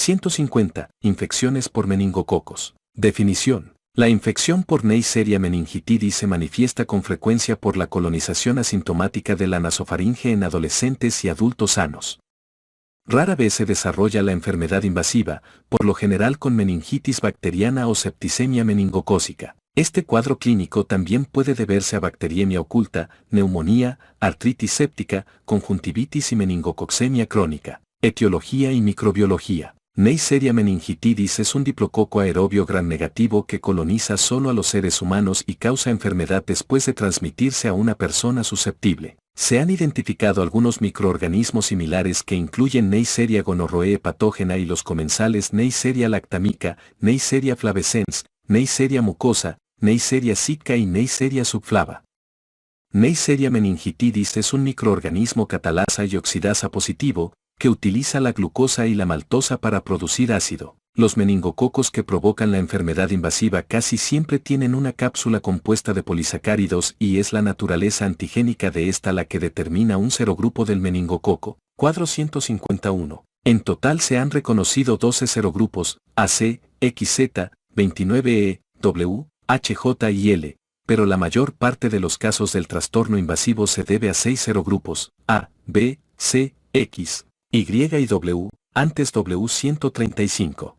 150. Infecciones por meningococos. Definición. La infección por Neisseria meningitidis se manifiesta con frecuencia por la colonización asintomática de la nasofaringe en adolescentes y adultos sanos. Rara vez se desarrolla la enfermedad invasiva, por lo general con meningitis bacteriana o septicemia meningocócica. Este cuadro clínico también puede deberse a bacteriemia oculta, neumonía, artritis séptica, conjuntivitis y meningococcemia crónica. Etiología y microbiología. Neisseria meningitidis es un diplococo aerobio gram negativo que coloniza solo a los seres humanos y causa enfermedad después de transmitirse a una persona susceptible. Se han identificado algunos microorganismos similares que incluyen Neisseria gonorrhoeae patógena y los comensales Neisseria lactamica, Neisseria flavescens, Neisseria mucosa, Neisseria sicca y Neisseria subflava. Neisseria meningitidis es un microorganismo catalasa y oxidasa positivo, que utiliza la glucosa y la maltosa para producir ácido. Los meningococos que provocan la enfermedad invasiva casi siempre tienen una cápsula compuesta de polisacáridos y es la naturaleza antigénica de esta la que determina un serogrupo del meningococo. Cuadro 151. En total se han reconocido 12 serogrupos, AC, XZ, 29E, W, HJ y L, pero la mayor parte de los casos del trastorno invasivo se debe a 6 serogrupos, A, B, C, X, Y y W, antes W135.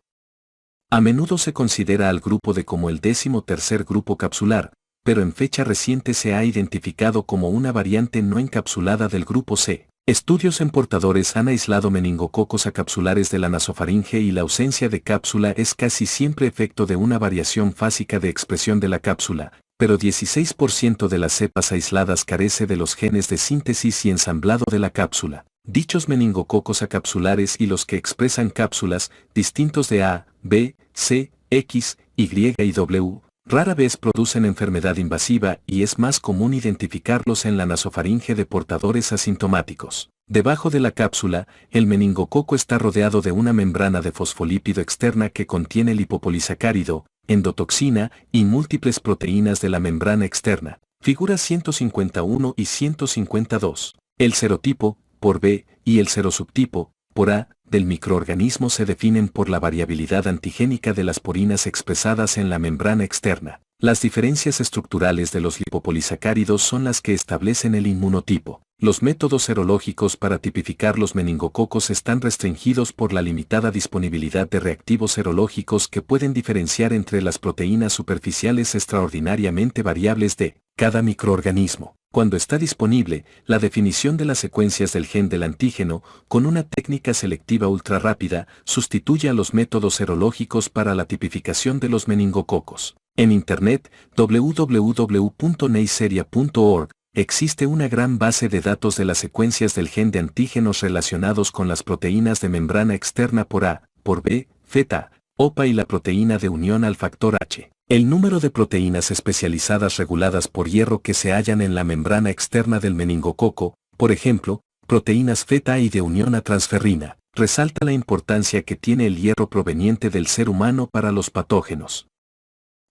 A menudo se considera al grupo D como el 13º grupo capsular, pero en fecha reciente se ha identificado como una variante no encapsulada del grupo C. Estudios en portadores han aislado meningococos acapsulares de la nasofaringe y la ausencia de cápsula es casi siempre efecto de una variación fásica de expresión de la cápsula, pero 16% de las cepas aisladas carece de los genes de síntesis y ensamblado de la cápsula. Dichos meningococos acapsulares y los que expresan cápsulas, distintos de A, B, C, X, Y y W, rara vez producen enfermedad invasiva y es más común identificarlos en la nasofaringe de portadores asintomáticos. Debajo de la cápsula, el meningococo está rodeado de una membrana de fosfolípido externa que contiene lipopolisacárido, endotoxina y múltiples proteínas de la membrana externa. Figuras 151 y 152. El serotipo, por B, y el serosubtipo, por A, del microorganismo se definen por la variabilidad antigénica de las porinas expresadas en la membrana externa. Las diferencias estructurales de los lipopolisacáridos son las que establecen el inmunotipo. Los métodos serológicos para tipificar los meningococos están restringidos por la limitada disponibilidad de reactivos serológicos que pueden diferenciar entre las proteínas superficiales extraordinariamente variables de cada microorganismo. Cuando está disponible, la definición de las secuencias del gen del antígeno, con una técnica selectiva ultrarrápida, sustituye a los métodos serológicos para la tipificación de los meningococos. En Internet, www.neisseria.org, existe una gran base de datos de las secuencias del gen de antígenos relacionados con las proteínas de membrana externa por A, por B, feta, OPA y la proteína de unión al factor H. El número de proteínas especializadas reguladas por hierro que se hallan en la membrana externa del meningococo, por ejemplo, proteínas feta y de unión a transferrina, resalta la importancia que tiene el hierro proveniente del ser humano para los patógenos.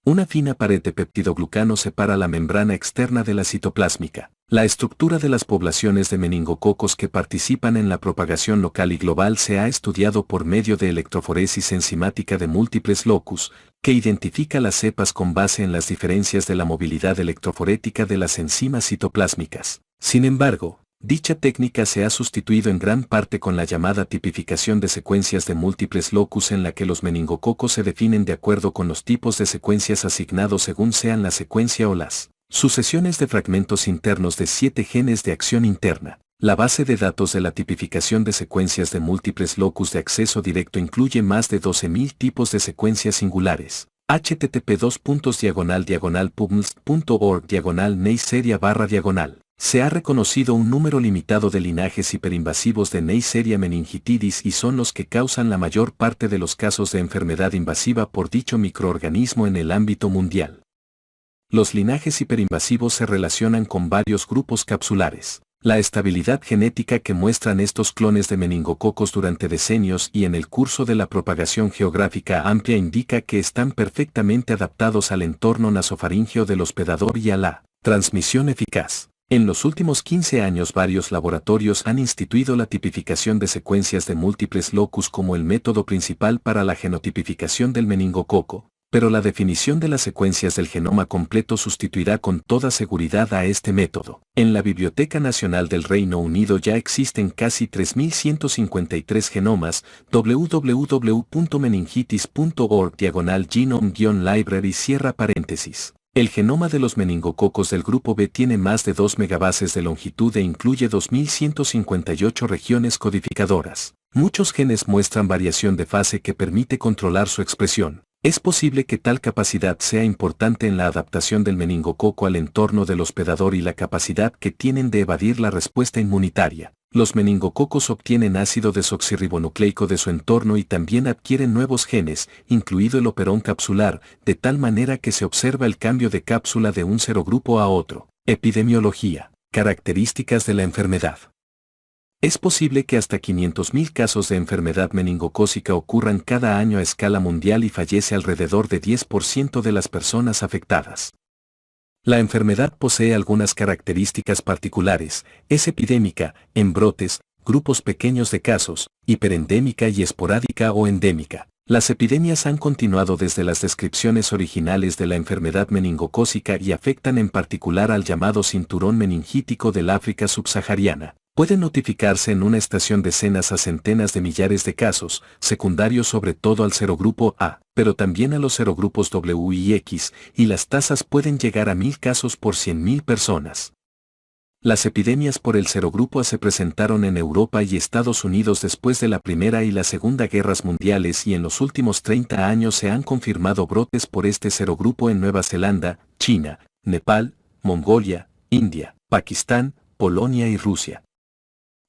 Una fina pared de peptidoglucano separa la membrana externa de la citoplásmica. La estructura de las poblaciones de meningococos que participan en la propagación local y global se ha estudiado por medio de electroforesis enzimática de múltiples locus, que identifica las cepas con base en las diferencias de la movilidad electroforética de las enzimas citoplásmicas. Sin embargo, dicha técnica se ha sustituido en gran parte con la llamada tipificación de secuencias de múltiples locus en la que los meningococos se definen de acuerdo con los tipos de secuencias asignados según sean la secuencia o las sucesiones de fragmentos internos de 7 genes de acción interna. La base de datos de la tipificación de secuencias de múltiples locus de acceso directo incluye más de 12.000 tipos de secuencias singulares. http://pubmed.org/Neisseria/. Se ha reconocido un número limitado de linajes hiperinvasivos de Neisseria meningitidis y son los que causan la mayor parte de los casos de enfermedad invasiva por dicho microorganismo en el ámbito mundial. Los linajes hiperinvasivos se relacionan con varios grupos capsulares. La estabilidad genética que muestran estos clones de meningococos durante decenios y en el curso de la propagación geográfica amplia indica que están perfectamente adaptados al entorno nasofaríngeo del hospedador y a la transmisión eficaz. En los últimos 15 años varios laboratorios han instituido la tipificación de secuencias de múltiples locus como el método principal para la genotipificación del meningococo, pero la definición de las secuencias del genoma completo sustituirá con toda seguridad a este método. En la Biblioteca Nacional del Reino Unido ya existen casi 3.153 genomas. www.meningitis.org/genome-library cierra paréntesis. El genoma de los meningococos del grupo B tiene más de 2 megabases de longitud e incluye 2.158 regiones codificadoras. Muchos genes muestran variación de fase que permite controlar su expresión. Es posible que tal capacidad sea importante en la adaptación del meningococo al entorno del hospedador y la capacidad que tienen de evadir la respuesta inmunitaria. Los meningococos obtienen ácido desoxirribonucleico de su entorno y también adquieren nuevos genes, incluido el operón capsular, de tal manera que se observa el cambio de cápsula de un serogrupo a otro. Epidemiología. Características de la enfermedad. Es posible que hasta 500.000 casos de enfermedad meningocócica ocurran cada año a escala mundial y fallece alrededor de 10% de las personas afectadas. La enfermedad posee algunas características particulares, es epidémica, en brotes, grupos pequeños de casos, hiperendémica y esporádica o endémica. Las epidemias han continuado desde las descripciones originales de la enfermedad meningocócica y afectan en particular al llamado cinturón meningítico del África subsahariana. Pueden notificarse en una estación decenas a centenas de millares de casos, secundarios sobre todo al serogrupo A, pero también a los serogrupos W y X, y las tasas pueden llegar a 1.000 casos por 100.000 personas. Las epidemias por el serogrupo A se presentaron en Europa y Estados Unidos después de la Primera y la Segunda Guerras Mundiales y en los últimos 30 años se han confirmado brotes por este serogrupo en Nueva Zelanda, China, Nepal, Mongolia, India, Pakistán, Polonia y Rusia.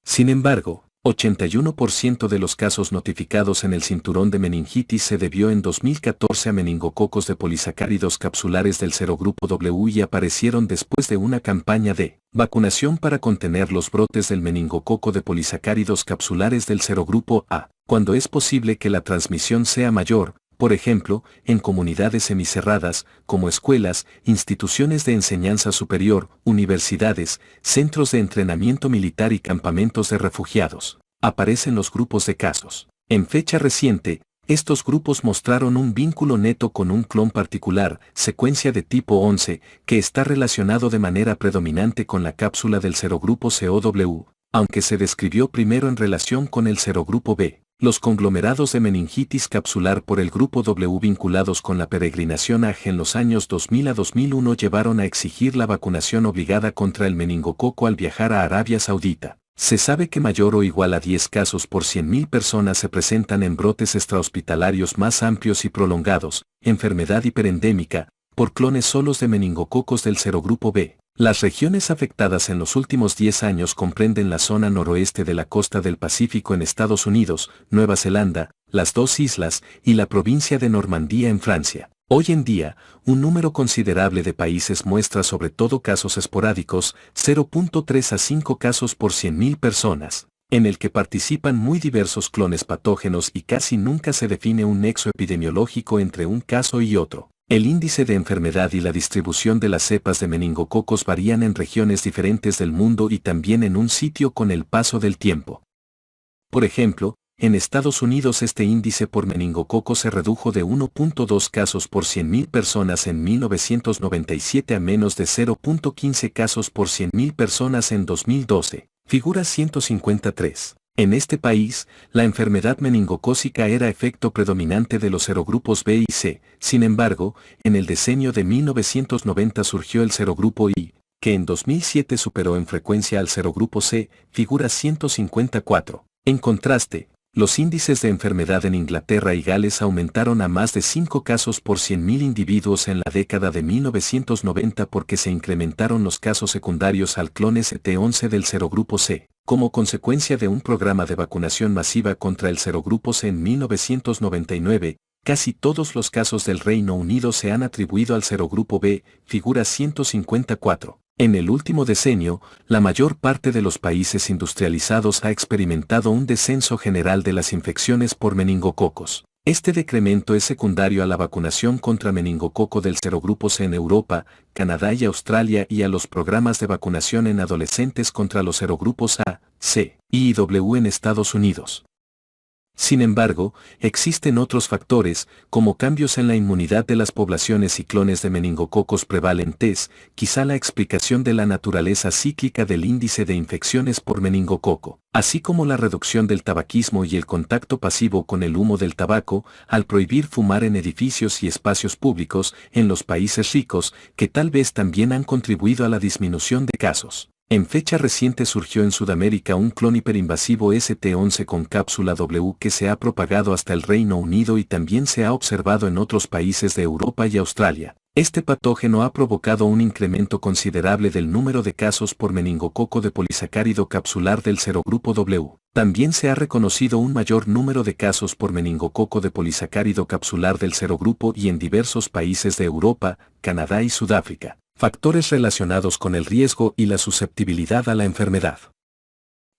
Sin embargo, 81% de los casos notificados en el cinturón de meningitis se debió en 2014 a meningococos de polisacáridos capsulares del serogrupo W y aparecieron después de una campaña de vacunación para contener los brotes del meningococo de polisacáridos capsulares del serogrupo A, cuando es posible que la transmisión sea mayor, por ejemplo, en comunidades semicerradas, como escuelas, instituciones de enseñanza superior, universidades, centros de entrenamiento militar y campamentos de refugiados. Aparecen los grupos de casos. En fecha reciente, estos grupos mostraron un vínculo neto con un clon particular, secuencia de tipo 11, que está relacionado de manera predominante con la cápsula del serogrupo COW, aunque se describió primero en relación con el serogrupo B. Los conglomerados de meningitis capsular por el grupo W vinculados con la peregrinación AG en los años 2000 a 2001 llevaron a exigir la vacunación obligada contra el meningococo al viajar a Arabia Saudita. Se sabe que mayor o igual a 10 casos por 100.000 personas se presentan en brotes extrahospitalarios más amplios y prolongados, enfermedad hiperendémica, por clones solos de meningococos del serogrupo B. Las regiones afectadas en los últimos 10 años comprenden la zona noroeste de la costa del Pacífico en Estados Unidos, Nueva Zelanda, las dos islas y la provincia de Normandía en Francia. Hoy en día, un número considerable de países muestra sobre todo casos esporádicos, 0.3 a 5 casos por 100.000 personas, en el que participan muy diversos clones patógenos y casi nunca se define un nexo epidemiológico entre un caso y otro. El índice de enfermedad y la distribución de las cepas de meningococos varían en regiones diferentes del mundo y también en un sitio con el paso del tiempo. Por ejemplo, en Estados Unidos este índice por meningococo se redujo de 1.2 casos por 100.000 personas en 1997 a menos de 0.15 casos por 100.000 personas en 2012. Figura 153. En este país, la enfermedad meningocócica era efecto predominante de los serogrupos B y C. Sin embargo, en el decenio de 1990 surgió el serogrupo I, que en 2007 superó en frecuencia al serogrupo C, figura 154. En contraste, los índices de enfermedad en Inglaterra y Gales aumentaron a más de 5 casos por 100.000 individuos en la década de 1990 porque se incrementaron los casos secundarios al clon ST11 del serogrupo C. Como consecuencia de un programa de vacunación masiva contra el serogrupo C en 1999, casi todos los casos del Reino Unido se han atribuido al serogrupo B, figura 154. En el último decenio, la mayor parte de los países industrializados ha experimentado un descenso general de las infecciones por meningococos. Este decremento es secundario a la vacunación contra meningococo del serogrupo C en Europa, Canadá y Australia y a los programas de vacunación en adolescentes contra los serogrupos A, C y W en Estados Unidos. Sin embargo, existen otros factores, como cambios en la inmunidad de las poblaciones y clones de meningococos prevalentes, quizá la explicación de la naturaleza cíclica del índice de infecciones por meningococo, así como la reducción del tabaquismo y el contacto pasivo con el humo del tabaco, al prohibir fumar en edificios y espacios públicos en los países ricos, que tal vez también han contribuido a la disminución de casos. En fecha reciente surgió en Sudamérica un clon hiperinvasivo ST11 con cápsula W que se ha propagado hasta el Reino Unido y también se ha observado en otros países de Europa y Australia. Este patógeno ha provocado un incremento considerable del número de casos por meningococo de polisacárido capsular del serogrupo W. También se ha reconocido un mayor número de casos por meningococo de polisacárido capsular del serogrupo y en diversos países de Europa, Canadá y Sudáfrica. Factores relacionados con el riesgo y la susceptibilidad a la enfermedad.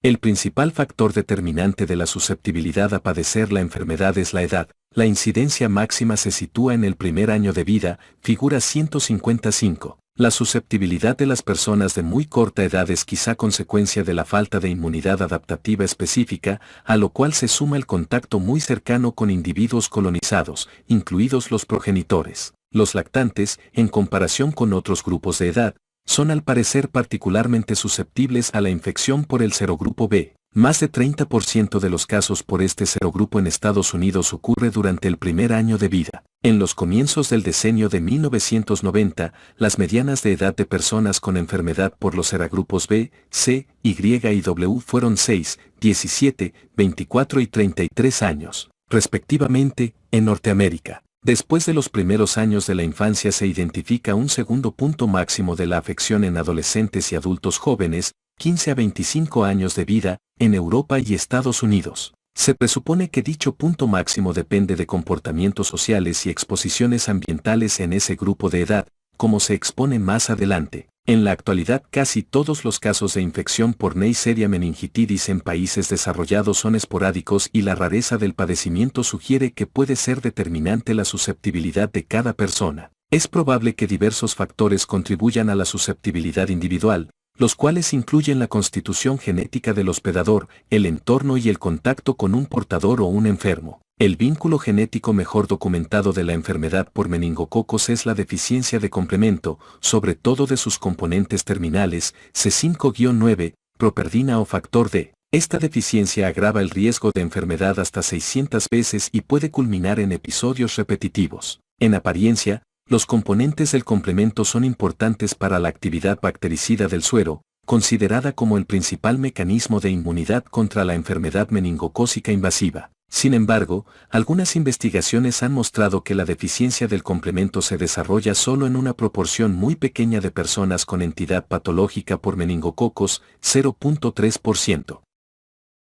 El principal factor determinante de la susceptibilidad a padecer la enfermedad es la edad. La incidencia máxima se sitúa en el primer año de vida, figura 155. La susceptibilidad de las personas de muy corta edad es quizá consecuencia de la falta de inmunidad adaptativa específica, a lo cual se suma el contacto muy cercano con individuos colonizados, incluidos los progenitores. Los lactantes, en comparación con otros grupos de edad, son al parecer particularmente susceptibles a la infección por el serogrupo B. Más de 30% de los casos por este serogrupo en Estados Unidos ocurre durante el primer año de vida. En los comienzos del decenio de 1990, las medianas de edad de personas con enfermedad por los serogrupos B, C, Y y W fueron 6, 17, 24 y 33 años, respectivamente, en Norteamérica. Después de los primeros años de la infancia se identifica un segundo punto máximo de la afección en adolescentes y adultos jóvenes, 15 a 25 años de vida, en Europa y Estados Unidos. Se presupone que dicho punto máximo depende de comportamientos sociales y exposiciones ambientales en ese grupo de edad, como se expone más adelante. En la actualidad casi todos los casos de infección por Neisseria meningitidis en países desarrollados son esporádicos y la rareza del padecimiento sugiere que puede ser determinante la susceptibilidad de cada persona. Es probable que diversos factores contribuyan a la susceptibilidad individual, los cuales incluyen la constitución genética del hospedador, el entorno y el contacto con un portador o un enfermo. El vínculo genético mejor documentado de la enfermedad por meningococos es la deficiencia de complemento, sobre todo de sus componentes terminales, C5-9, properdina o factor D. Esta deficiencia agrava el riesgo de enfermedad hasta 600 veces y puede culminar en episodios repetitivos. En apariencia, los componentes del complemento son importantes para la actividad bactericida del suero, considerada como el principal mecanismo de inmunidad contra la enfermedad meningocócica invasiva. Sin embargo, algunas investigaciones han mostrado que la deficiencia del complemento se desarrolla solo en una proporción muy pequeña de personas con entidad patológica por meningococos, 0.3%.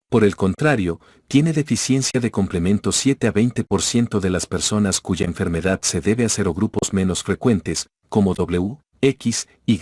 Por el contrario, tiene deficiencia de complemento 7 a 20% de las personas cuya enfermedad se debe a serogrupos menos frecuentes, como W, X, Y,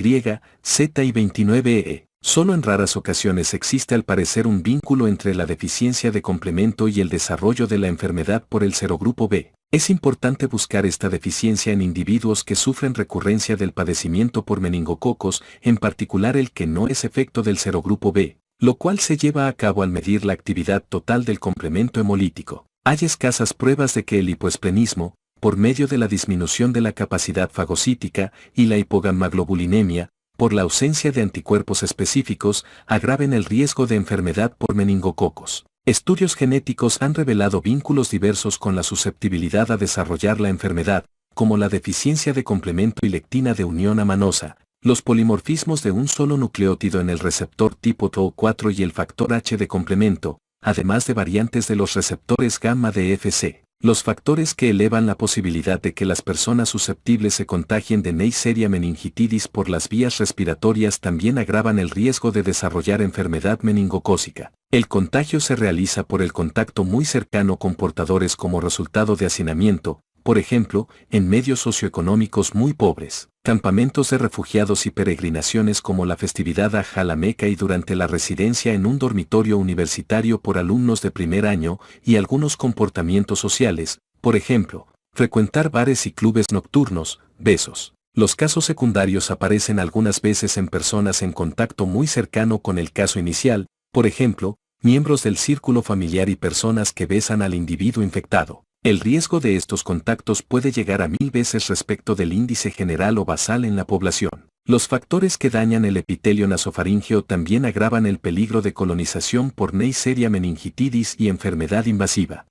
Z y 29E. Solo en raras ocasiones existe al parecer un vínculo entre la deficiencia de complemento y el desarrollo de la enfermedad por el serogrupo B. Es importante buscar esta deficiencia en individuos que sufren recurrencia del padecimiento por meningococos, en particular el que no es efecto del serogrupo B, lo cual se lleva a cabo al medir la actividad total del complemento hemolítico. Hay escasas pruebas de que el hipoesplenismo, por medio de la disminución de la capacidad fagocítica y la hipogammaglobulinemia, por la ausencia de anticuerpos específicos, agraven el riesgo de enfermedad por meningococos. Estudios genéticos han revelado vínculos diversos con la susceptibilidad a desarrollar la enfermedad, como la deficiencia de complemento y lectina de unión amanosa, los polimorfismos de un solo nucleótido en el receptor tipo TO4 y el factor H de complemento, además de variantes de los receptores gamma de FC. Los factores que elevan la posibilidad de que las personas susceptibles se contagien de Neisseria meningitidis por las vías respiratorias también agravan el riesgo de desarrollar enfermedad meningocócica. El contagio se realiza por el contacto muy cercano con portadores como resultado de hacinamiento, por ejemplo, en medios socioeconómicos muy pobres, campamentos de refugiados y peregrinaciones como la festividad Hajj a la Meca y durante la residencia en un dormitorio universitario por alumnos de primer año y algunos comportamientos sociales, por ejemplo, frecuentar bares y clubes nocturnos, besos. Los casos secundarios aparecen algunas veces en personas en contacto muy cercano con el caso inicial, por ejemplo, miembros del círculo familiar y personas que besan al individuo infectado. El riesgo de estos contactos puede llegar a 1000 veces respecto del índice general o basal en la población. Los factores que dañan el epitelio nasofaríngeo también agravan el peligro de colonización por Neisseria meningitidis y enfermedad invasiva.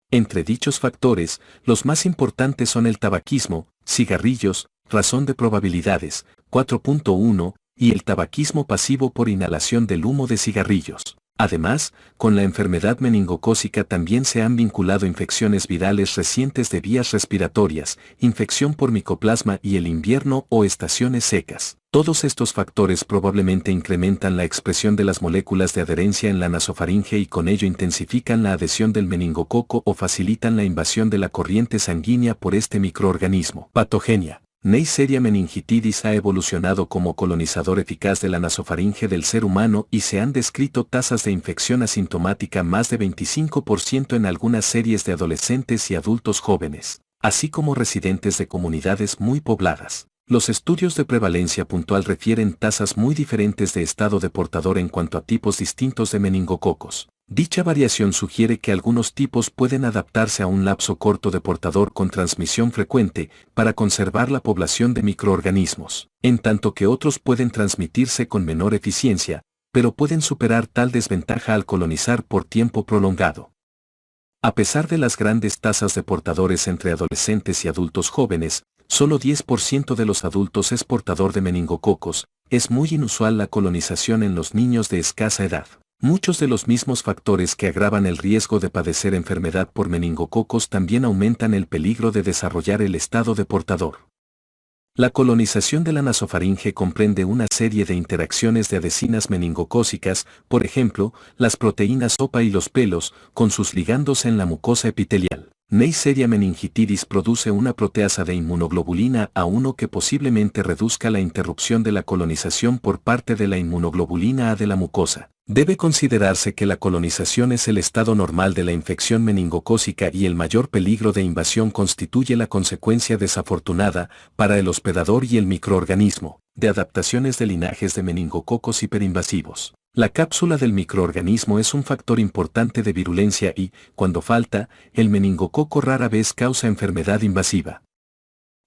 Entre dichos factores, los más importantes son el tabaquismo, cigarrillos, razón de probabilidades, 4.1, y el tabaquismo pasivo por inhalación del humo de cigarrillos. Además, con la enfermedad meningocócica también se han vinculado infecciones virales recientes de vías respiratorias, infección por micoplasma y el invierno o estaciones secas. Todos estos factores probablemente incrementan la expresión de las moléculas de adherencia en la nasofaringe y con ello intensifican la adhesión del meningococo o facilitan la invasión de la corriente sanguínea por este microorganismo. Patogenia. Neisseria meningitidis ha evolucionado como colonizador eficaz de la nasofaringe del ser humano y se han descrito tasas de infección asintomática más de 25% en algunas series de adolescentes y adultos jóvenes, así como residentes de comunidades muy pobladas. Los estudios de prevalencia puntual refieren tasas muy diferentes de estado de portador en cuanto a tipos distintos de meningococos. Dicha variación sugiere que algunos tipos pueden adaptarse a un lapso corto de portador con transmisión frecuente para conservar la población de microorganismos, en tanto que otros pueden transmitirse con menor eficiencia, pero pueden superar tal desventaja al colonizar por tiempo prolongado. A pesar de las grandes tasas de portadores entre adolescentes y adultos jóvenes, solo 10% de los adultos es portador de meningococos. Es muy inusual la colonización en los niños de escasa edad. Muchos de los mismos factores que agravan el riesgo de padecer enfermedad por meningococos también aumentan el peligro de desarrollar el estado de portador. La colonización de la nasofaringe comprende una serie de interacciones de adhesinas meningocócicas, por ejemplo, las proteínas OPA y los pelos, con sus ligandos en la mucosa epitelial. Neisseria meningitidis produce una proteasa de inmunoglobulina A1 que posiblemente reduzca la interrupción de la colonización por parte de la inmunoglobulina A de la mucosa. Debe considerarse que la colonización es el estado normal de la infección meningocócica y el mayor peligro de invasión constituye la consecuencia desafortunada, para el hospedador y el microorganismo, de adaptaciones de linajes de meningococos hiperinvasivos. La cápsula del microorganismo es un factor importante de virulencia y, cuando falta, el meningococo rara vez causa enfermedad invasiva.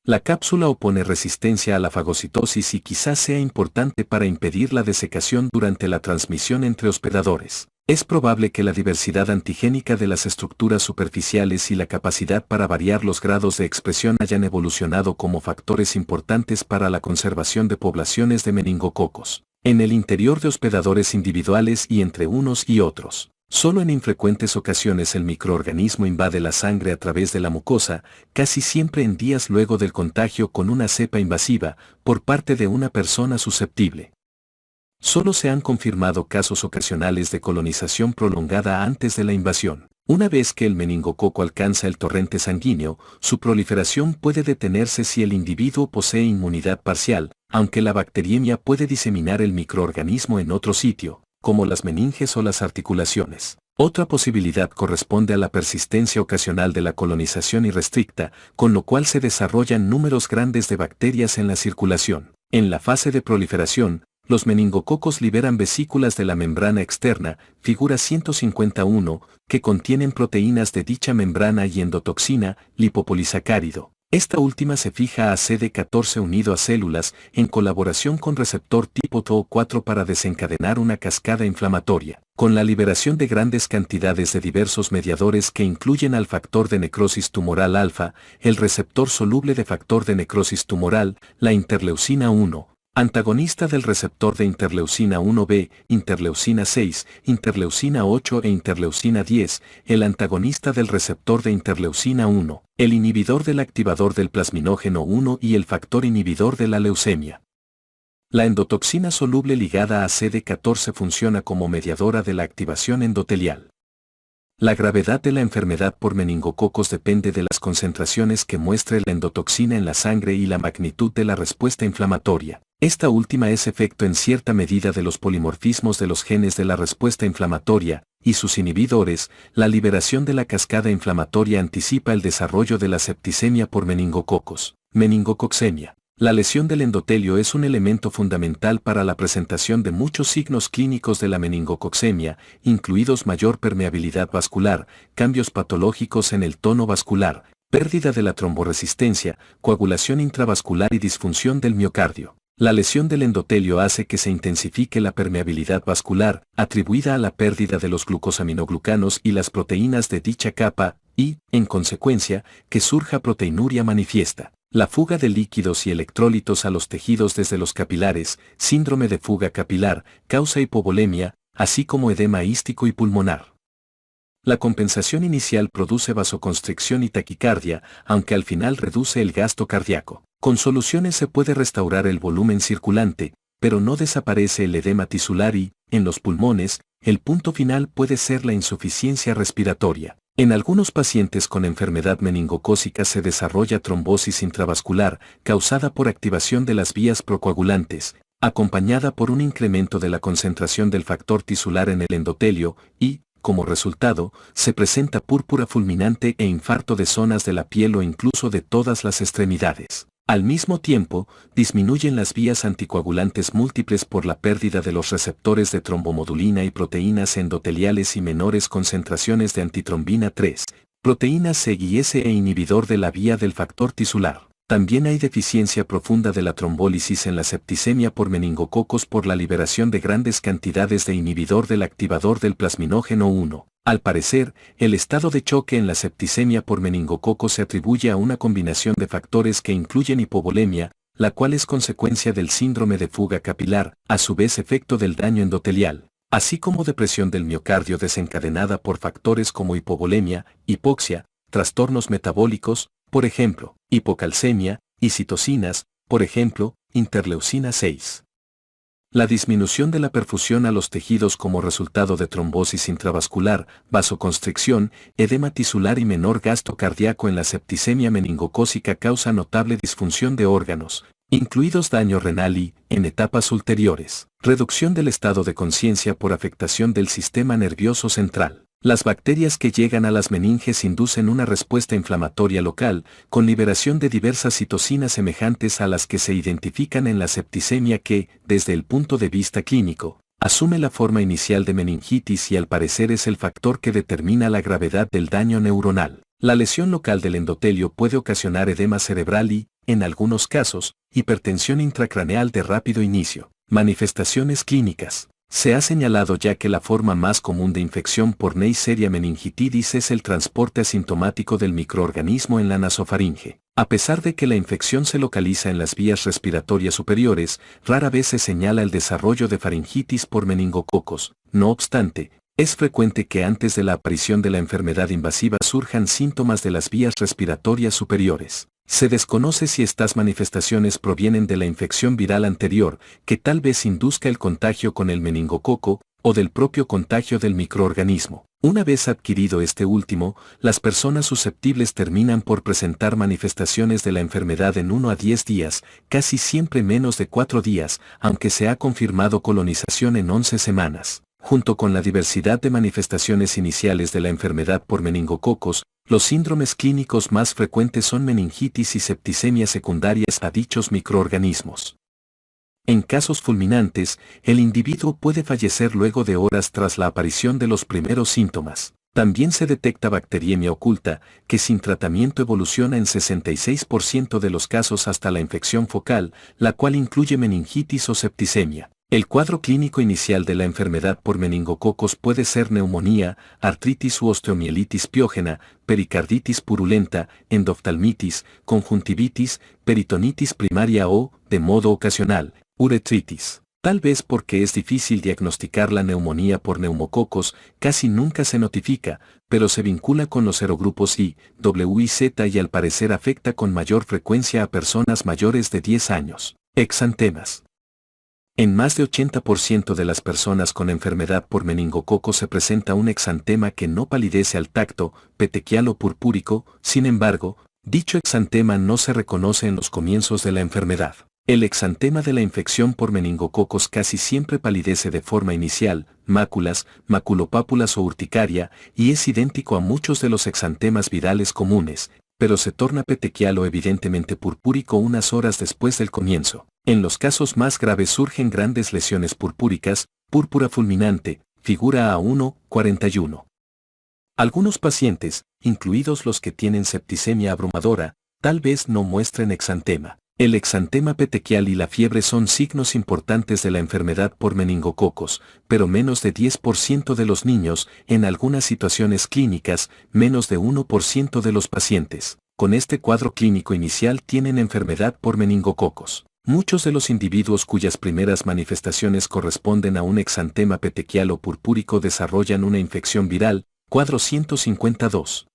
La cápsula opone resistencia a la fagocitosis y quizás sea importante para impedir la desecación durante la transmisión entre hospedadores. Es probable que la diversidad antigénica de las estructuras superficiales y la capacidad para variar los grados de expresión hayan evolucionado como factores importantes para la conservación de poblaciones de meningococos en el interior de hospedadores individuales y entre unos y otros. Solo en infrecuentes ocasiones el microorganismo invade la sangre a través de la mucosa, casi siempre en días luego del contagio con una cepa invasiva, por parte de una persona susceptible. Solo se han confirmado casos ocasionales de colonización prolongada antes de la invasión. Una vez que el meningococo alcanza el torrente sanguíneo, su proliferación puede detenerse si el individuo posee inmunidad parcial, aunque la bacteriemia puede diseminar el microorganismo en otro sitio, como las meninges o las articulaciones. Otra posibilidad corresponde a la persistencia ocasional de la colonización irrestricta, con lo cual se desarrollan números grandes de bacterias en la circulación. En la fase de proliferación, los meningococos liberan vesículas de la membrana externa, figura 151, que contienen proteínas de dicha membrana y endotoxina, lipopolisacárido. Esta última se fija a CD14 unido a células, en colaboración con receptor tipo TO4 para desencadenar una cascada inflamatoria. Con la liberación de grandes cantidades de diversos mediadores que incluyen al factor de necrosis tumoral alfa, el receptor soluble de factor de necrosis tumoral, la interleucina 1, antagonista del receptor de interleucina 1b, interleucina 6, interleucina 8 e interleucina 10, el antagonista del receptor de interleucina 1, el inhibidor del activador del plasminógeno 1 y el factor inhibidor de la leucemia. La endotoxina soluble ligada a CD14 funciona como mediadora de la activación endotelial. La gravedad de la enfermedad por meningococos depende de las concentraciones que muestre la endotoxina en la sangre y la magnitud de la respuesta inflamatoria. Esta última es efecto en cierta medida de los polimorfismos de los genes de la respuesta inflamatoria, y sus inhibidores. La liberación de la cascada inflamatoria anticipa el desarrollo de la septicemia por meningococos. Meningococcemia. La lesión del endotelio es un elemento fundamental para la presentación de muchos signos clínicos de la meningococcemia, incluidos mayor permeabilidad vascular, cambios patológicos en el tono vascular, pérdida de la tromboresistencia, coagulación intravascular y disfunción del miocardio. La lesión del endotelio hace que se intensifique la permeabilidad vascular, atribuida a la pérdida de los glucosaminoglucanos y las proteínas de dicha capa, y, en consecuencia, que surja proteinuria manifiesta. La fuga de líquidos y electrólitos a los tejidos desde los capilares, síndrome de fuga capilar, causa hipovolemia, así como edema ístico y pulmonar. La compensación inicial produce vasoconstricción y taquicardia, aunque al final reduce el gasto cardíaco. Con soluciones se puede restaurar el volumen circulante, pero no desaparece el edema tisular y, en los pulmones, el punto final puede ser la insuficiencia respiratoria. En algunos pacientes con enfermedad meningocócica se desarrolla trombosis intravascular, causada por activación de las vías procoagulantes, acompañada por un incremento de la concentración del factor tisular en el endotelio y, como resultado, se presenta púrpura fulminante e infarto de zonas de la piel o incluso de todas las extremidades. Al mismo tiempo, disminuyen las vías anticoagulantes múltiples por la pérdida de los receptores de trombomodulina y proteínas endoteliales y menores concentraciones de antitrombina 3, proteínas C y S e inhibidor de la vía del factor tisular. También hay deficiencia profunda de la trombólisis en la septicemia por meningococos por la liberación de grandes cantidades de inhibidor del activador del plasminógeno 1. Al parecer, el estado de choque en la septicemia por meningococos se atribuye a una combinación de factores que incluyen hipovolemia, la cual es consecuencia del síndrome de fuga capilar, a su vez efecto del daño endotelial, así como depresión del miocardio desencadenada por factores como hipovolemia, hipoxia, trastornos metabólicos, por ejemplo, hipocalcemia, y citocinas, por ejemplo, interleucina 6. La disminución de la perfusión a los tejidos como resultado de trombosis intravascular, vasoconstricción, edema tisular y menor gasto cardíaco en la septicemia meningocócica causa notable disfunción de órganos, incluidos daño renal y, en etapas ulteriores, reducción del estado de conciencia por afectación del sistema nervioso central. Las bacterias que llegan a las meninges inducen una respuesta inflamatoria local, con liberación de diversas citocinas semejantes a las que se identifican en la septicemia que, desde el punto de vista clínico, asume la forma inicial de meningitis y al parecer es el factor que determina la gravedad del daño neuronal. La lesión local del endotelio puede ocasionar edema cerebral y, en algunos casos, hipertensión intracraneal de rápido inicio. Manifestaciones clínicas. Se ha señalado ya que la forma más común de infección por Neisseria meningitidis es el transporte asintomático del microorganismo en la nasofaringe. A pesar de que la infección se localiza en las vías respiratorias superiores, rara vez se señala el desarrollo de faringitis por meningococos. No obstante, es frecuente que antes de la aparición de la enfermedad invasiva surjan síntomas de las vías respiratorias superiores. Se desconoce si estas manifestaciones provienen de la infección viral anterior, que tal vez induzca el contagio con el meningococo, o del propio contagio del microorganismo. Una vez adquirido este último, las personas susceptibles terminan por presentar manifestaciones de la enfermedad en 1 a 10 días, casi siempre menos de 4 días, aunque se ha confirmado colonización en 11 semanas. Junto con la diversidad de manifestaciones iniciales de la enfermedad por meningococos, los síndromes clínicos más frecuentes son meningitis y septicemia secundarias a dichos microorganismos. En casos fulminantes, el individuo puede fallecer luego de horas tras la aparición de los primeros síntomas. También se detecta bacteriemia oculta, que sin tratamiento evoluciona en 66% de los casos hasta la infección focal, la cual incluye meningitis o septicemia. El cuadro clínico inicial de la enfermedad por meningococos puede ser neumonía, artritis u osteomielitis piógena, pericarditis purulenta, endoftalmitis, conjuntivitis, peritonitis primaria o, de modo ocasional, uretritis. Tal vez porque es difícil diagnosticar la neumonía por neumococos, casi nunca se notifica, pero se vincula con los serogrupos I, W y Z y al parecer afecta con mayor frecuencia a personas mayores de 10 años. Exantemas. En más de 80% de las personas con enfermedad por meningococo se presenta un exantema que no palidece al tacto, petequial o purpúrico. Sin embargo, dicho exantema no se reconoce en los comienzos de la enfermedad. El exantema de la infección por meningococos casi siempre palidece de forma inicial, máculas, maculopápulas o urticaria, y es idéntico a muchos de los exantemas virales comunes, pero se torna petequial o evidentemente purpúrico unas horas después del comienzo. En los casos más graves surgen grandes lesiones purpúricas, púrpura fulminante, figura A1:41. Algunos pacientes, incluidos los que tienen septicemia abrumadora, tal vez no muestren exantema. El exantema petequial y la fiebre son signos importantes de la enfermedad por meningococos, pero menos de 10% de los niños, en algunas situaciones clínicas, menos de 1% de los pacientes con este cuadro clínico inicial tienen enfermedad por meningococos. Muchos de los individuos cuyas primeras manifestaciones corresponden a un exantema petequial o purpúrico desarrollan una infección viral, cuadro 152.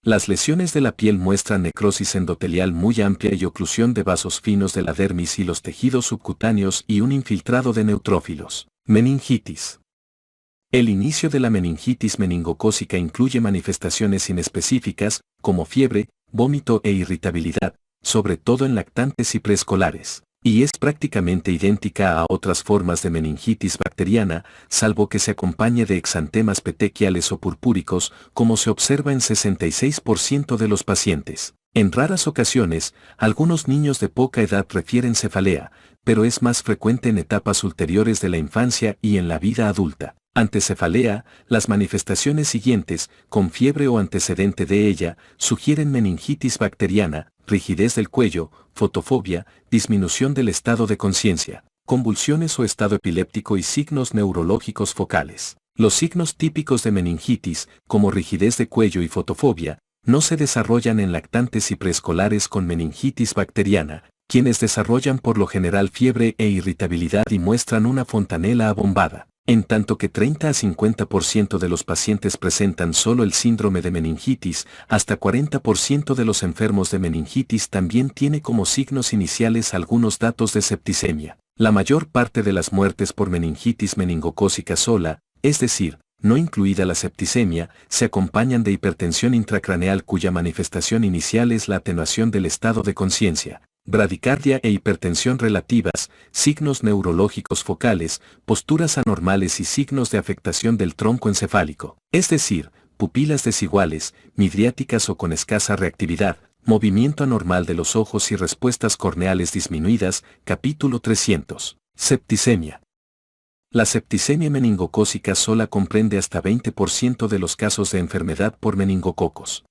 Las lesiones de la piel muestran necrosis endotelial muy amplia y oclusión de vasos finos de la dermis y los tejidos subcutáneos y un infiltrado de neutrófilos. Meningitis. El inicio de la meningitis meningocócica incluye manifestaciones inespecíficas, como fiebre, vómito e irritabilidad, sobre todo en lactantes y preescolares, y es prácticamente idéntica a otras formas de meningitis bacteriana, salvo que se acompañe de exantemas petequiales o purpúricos, como se observa en 66% de los pacientes. En raras ocasiones, algunos niños de poca edad refieren cefalea, pero es más frecuente en etapas ulteriores de la infancia y en la vida adulta. Ante cefalea, las manifestaciones siguientes, con fiebre o antecedente de ella, sugieren meningitis bacteriana, rigidez del cuello, fotofobia, disminución del estado de conciencia, convulsiones o estado epiléptico y signos neurológicos focales. Los signos típicos de meningitis, como rigidez de cuello y fotofobia, no se desarrollan en lactantes y preescolares con meningitis bacteriana, quienes desarrollan por lo general fiebre e irritabilidad y muestran una fontanela abombada. En tanto que 30 a 50% de los pacientes presentan solo el síndrome de meningitis, hasta 40% de los enfermos de meningitis también tiene como signos iniciales algunos datos de septicemia. La mayor parte de las muertes por meningitis meningocócica sola, es decir, no incluida la septicemia, se acompañan de hipertensión intracraneal cuya manifestación inicial es la atenuación del estado de conciencia, bradicardia e hipertensión relativas, signos neurológicos focales, posturas anormales y signos de afectación del tronco encefálico, es decir, pupilas desiguales, midriáticas o con escasa reactividad, movimiento anormal de los ojos y respuestas corneales disminuidas, capítulo 300. Septicemia. La septicemia meningocócica sola comprende hasta 20% de los casos de enfermedad por meningococos.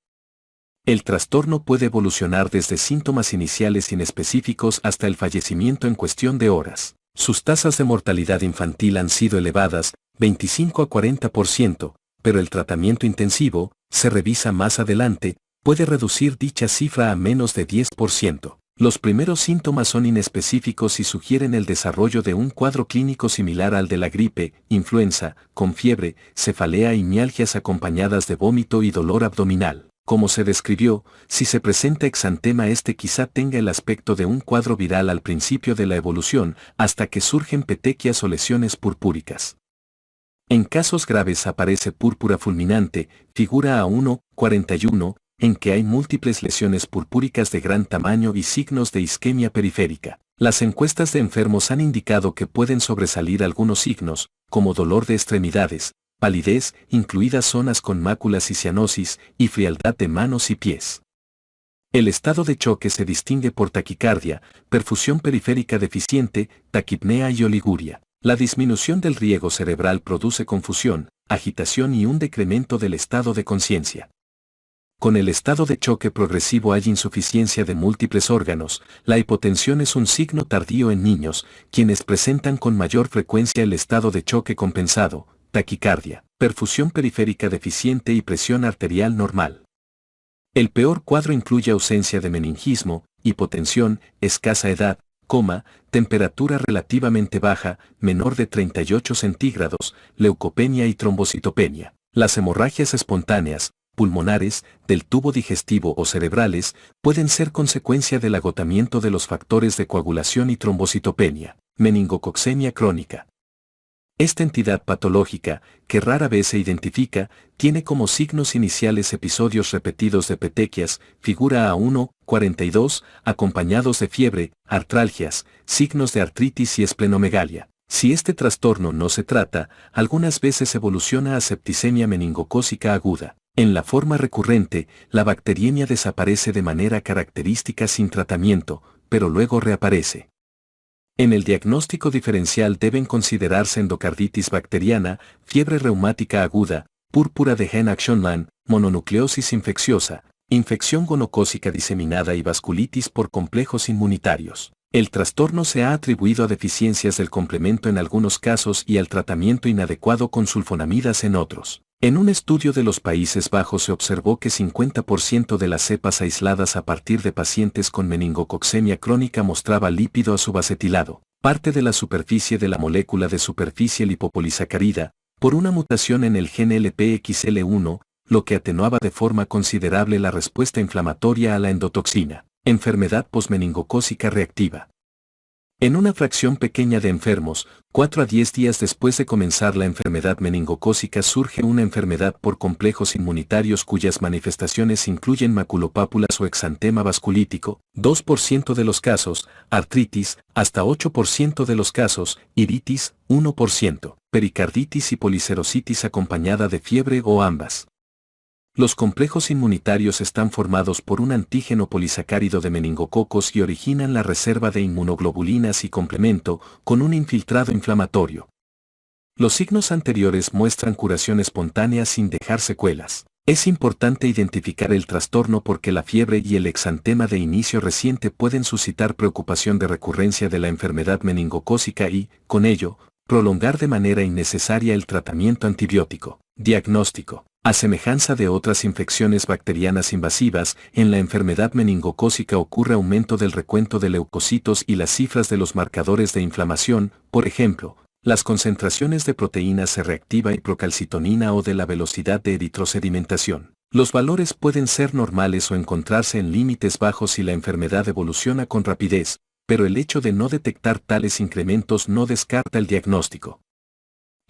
El trastorno puede evolucionar desde síntomas iniciales inespecíficos hasta el fallecimiento en cuestión de horas. Sus tasas de mortalidad infantil han sido elevadas, 25 a 40%, pero el tratamiento intensivo, se revisa más adelante, puede reducir dicha cifra a menos de 10%. Los primeros síntomas son inespecíficos y sugieren el desarrollo de un cuadro clínico similar al de la gripe, influenza, con fiebre, cefalea y mialgias acompañadas de vómito y dolor abdominal. Como se describió, si se presenta exantema quizá tenga el aspecto de un cuadro viral al principio de la evolución, hasta que surgen petequias o lesiones purpúricas. En casos graves aparece púrpura fulminante, figura A1:41, en que hay múltiples lesiones purpúricas de gran tamaño y signos de isquemia periférica. Las encuestas de enfermos han indicado que pueden sobresalir algunos signos, como dolor de extremidades, palidez, incluidas zonas con máculas y cianosis, y frialdad de manos y pies. El estado de choque se distingue por taquicardia, perfusión periférica deficiente, taquipnea y oliguria. La disminución del riego cerebral produce confusión, agitación y un decremento del estado de conciencia. Con el estado de choque progresivo hay insuficiencia de múltiples órganos. La hipotensión es un signo tardío en niños, quienes presentan con mayor frecuencia el estado de choque compensado, taquicardia, perfusión periférica deficiente y presión arterial normal. El peor cuadro incluye ausencia de meningismo, hipotensión, escasa edad, temperatura relativamente baja, menor de 38 centígrados, leucopenia y trombocitopenia. Las hemorragias espontáneas, pulmonares, del tubo digestivo o cerebrales, pueden ser consecuencia del agotamiento de los factores de coagulación y trombocitopenia. Meningococcemia crónica. Esta entidad patológica, que rara vez se identifica, tiene como signos iniciales episodios repetidos de petequias, figura A1, 42, acompañados de fiebre, artralgias, signos de artritis y esplenomegalia. Si este trastorno no se trata, algunas veces evoluciona a septicemia meningocócica aguda. En la forma recurrente, la bacteriemia desaparece de manera característica sin tratamiento, pero luego reaparece. En el diagnóstico diferencial deben considerarse endocarditis bacteriana, fiebre reumática aguda, púrpura de Hen-Actionland, mononucleosis infecciosa, infección gonocócica diseminada y vasculitis por complejos inmunitarios. El trastorno se ha atribuido a deficiencias del complemento en algunos casos y al tratamiento inadecuado con sulfonamidas en otros. En un estudio de los Países Bajos se observó que 50% de las cepas aisladas a partir de pacientes con meningococcemia crónica mostraba lípido azubacetilado, parte de la superficie de la molécula de superficie lipopolisacárida, por una mutación en el gen LPXL1, lo que atenuaba de forma considerable la respuesta inflamatoria a la endotoxina. Enfermedad posmeningocócica reactiva. En una fracción pequeña de enfermos, 4 a 10 días después de comenzar la enfermedad meningocócica surge una enfermedad por complejos inmunitarios cuyas manifestaciones incluyen maculopápulas o exantema vasculítico, 2% de los casos, artritis, hasta 8% de los casos, iritis, 1%, pericarditis y policerositis acompañada de fiebre o ambas. Los complejos inmunitarios están formados por un antígeno polisacárido de meningococos y originan la reserva de inmunoglobulinas y complemento con un infiltrado inflamatorio. Los signos anteriores muestran curación espontánea sin dejar secuelas. Es importante identificar el trastorno porque la fiebre y el exantema de inicio reciente pueden suscitar preocupación de recurrencia de la enfermedad meningocócica y, con ello, prolongar de manera innecesaria el tratamiento antibiótico. Diagnóstico. A semejanza de otras infecciones bacterianas invasivas, en la enfermedad meningocócica ocurre aumento del recuento de leucocitos y las cifras de los marcadores de inflamación, por ejemplo, las concentraciones de proteína C reactiva y procalcitonina o de la velocidad de eritrosedimentación. Los valores pueden ser normales o encontrarse en límites bajos si la enfermedad evoluciona con rapidez, pero el hecho de no detectar tales incrementos no descarta el diagnóstico.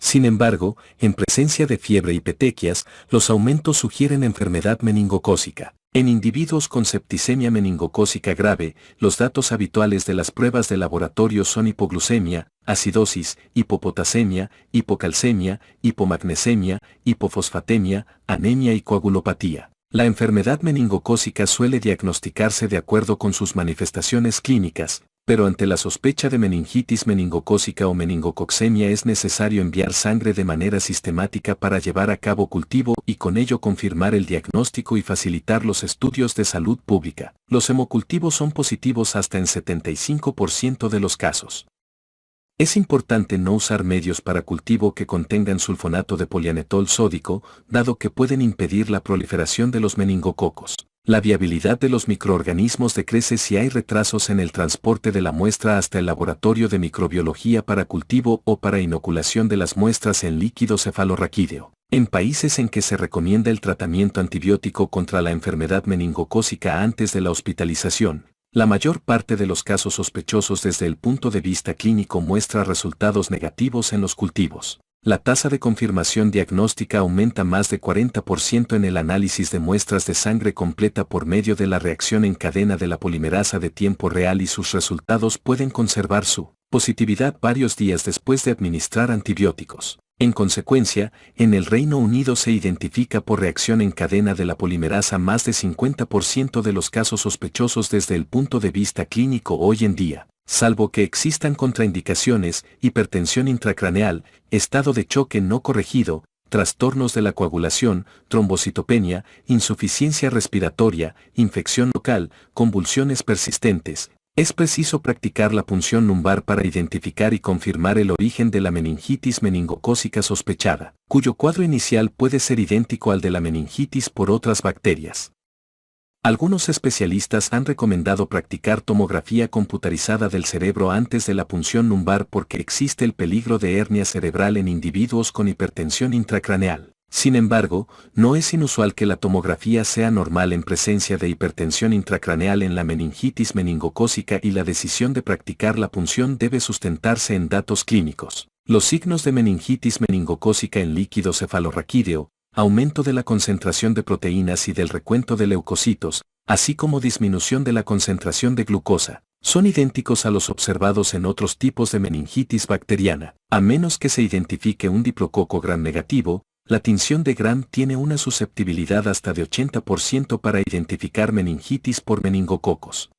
Sin embargo, en presencia de fiebre y petequias, los aumentos sugieren enfermedad meningocócica. En individuos con septicemia meningocócica grave, los datos habituales de las pruebas de laboratorio son hipoglucemia, acidosis, hipopotasemia, hipocalcemia, hipomagnesemia, hipofosfatemia, anemia y coagulopatía. La enfermedad meningocócica suele diagnosticarse de acuerdo con sus manifestaciones clínicas, pero ante la sospecha de meningitis meningocócica o meningococcemia es necesario enviar sangre de manera sistemática para llevar a cabo cultivo y con ello confirmar el diagnóstico y facilitar los estudios de salud pública. Los hemocultivos son positivos hasta en 75% de los casos. Es importante no usar medios para cultivo que contengan sulfonato de polianetol sódico, dado que pueden impedir la proliferación de los meningococos. La viabilidad de los microorganismos decrece si hay retrasos en el transporte de la muestra hasta el laboratorio de microbiología para cultivo o para inoculación de las muestras en líquido cefalorraquídeo. En países en que se recomienda el tratamiento antibiótico contra la enfermedad meningocócica antes de la hospitalización, la mayor parte de los casos sospechosos desde el punto de vista clínico muestra resultados negativos en los cultivos. La tasa de confirmación diagnóstica aumenta más de 40% en el análisis de muestras de sangre completa por medio de la reacción en cadena de la polimerasa de tiempo real y sus resultados pueden conservar su positividad varios días después de administrar antibióticos. En consecuencia, en el Reino Unido se identifica por reacción en cadena de la polimerasa más de 50% de los casos sospechosos desde el punto de vista clínico hoy en día. Salvo que existan contraindicaciones, hipertensión intracraneal, estado de choque no corregido, trastornos de la coagulación, trombocitopenia, insuficiencia respiratoria, infección local, convulsiones persistentes. Es preciso practicar la punción lumbar para identificar y confirmar el origen de la meningitis meningocócica sospechada, cuyo cuadro inicial puede ser idéntico al de la meningitis por otras bacterias. Algunos especialistas han recomendado practicar tomografía computarizada del cerebro antes de la punción lumbar porque existe el peligro de hernia cerebral en individuos con hipertensión intracraneal. Sin embargo, no es inusual que la tomografía sea normal en presencia de hipertensión intracraneal en la meningitis meningocócica y la decisión de practicar la punción debe sustentarse en datos clínicos. Los signos de meningitis meningocócica en líquido cefalorraquídeo, aumento de la concentración de proteínas y del recuento de leucocitos, así como disminución de la concentración de glucosa, son idénticos a los observados en otros tipos de meningitis bacteriana. A menos que se identifique un diplococo gram negativo, la tinción de Gram tiene una susceptibilidad hasta de 80% para identificar meningitis por meningococos.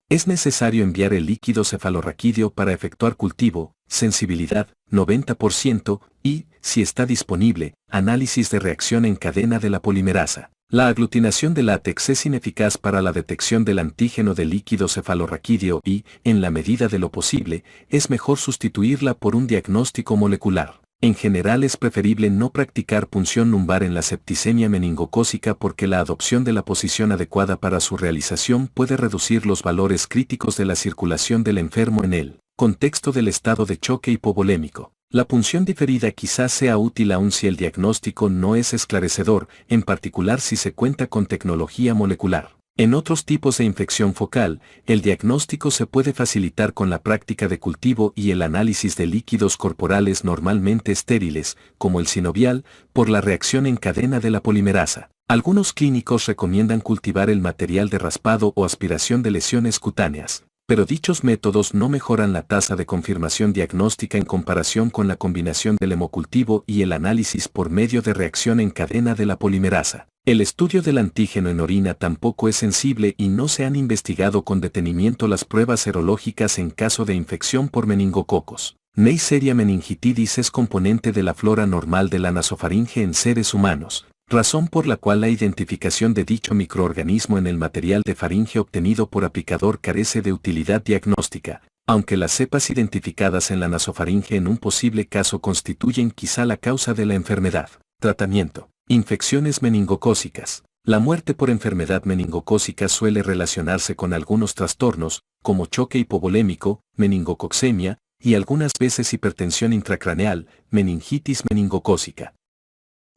Es necesario enviar el líquido cefalorraquídeo para efectuar cultivo, sensibilidad, 90%, y, si está disponible, análisis de reacción en cadena de la polimerasa. La aglutinación de látex es ineficaz para la detección del antígeno del líquido cefalorraquídeo y, en la medida de lo posible, es mejor sustituirla por un diagnóstico molecular. En general es preferible no practicar punción lumbar en la septicemia meningocócica porque la adopción de la posición adecuada para su realización puede reducir los valores críticos de la circulación del enfermo en el contexto del estado de choque hipovolémico. La punción diferida quizás sea útil aun si el diagnóstico no es esclarecedor, en particular si se cuenta con tecnología molecular. En otros tipos de infección focal, el diagnóstico se puede facilitar con la práctica de cultivo y el análisis de líquidos corporales normalmente estériles, como el sinovial, por la reacción en cadena de la polimerasa. Algunos clínicos recomiendan cultivar el material de raspado o aspiración de lesiones cutáneas, pero dichos métodos no mejoran la tasa de confirmación diagnóstica en comparación con la combinación del hemocultivo y el análisis por medio de reacción en cadena de la polimerasa. El estudio del antígeno en orina tampoco es sensible y no se han investigado con detenimiento las pruebas serológicas en caso de infección por meningococos. Neisseria meningitidis es componente de la flora normal de la nasofaringe en seres humanos, razón por la cual la identificación de dicho microorganismo en el material de faringe obtenido por aplicador carece de utilidad diagnóstica, aunque las cepas identificadas en la nasofaringe en un posible caso constituyen quizá la causa de la enfermedad. Tratamiento. Infecciones meningocócicas. La muerte por enfermedad meningocócica suele relacionarse con algunos trastornos, como choque hipovolémico, meningococcemia, y algunas veces hipertensión intracraneal, meningitis meningocócica.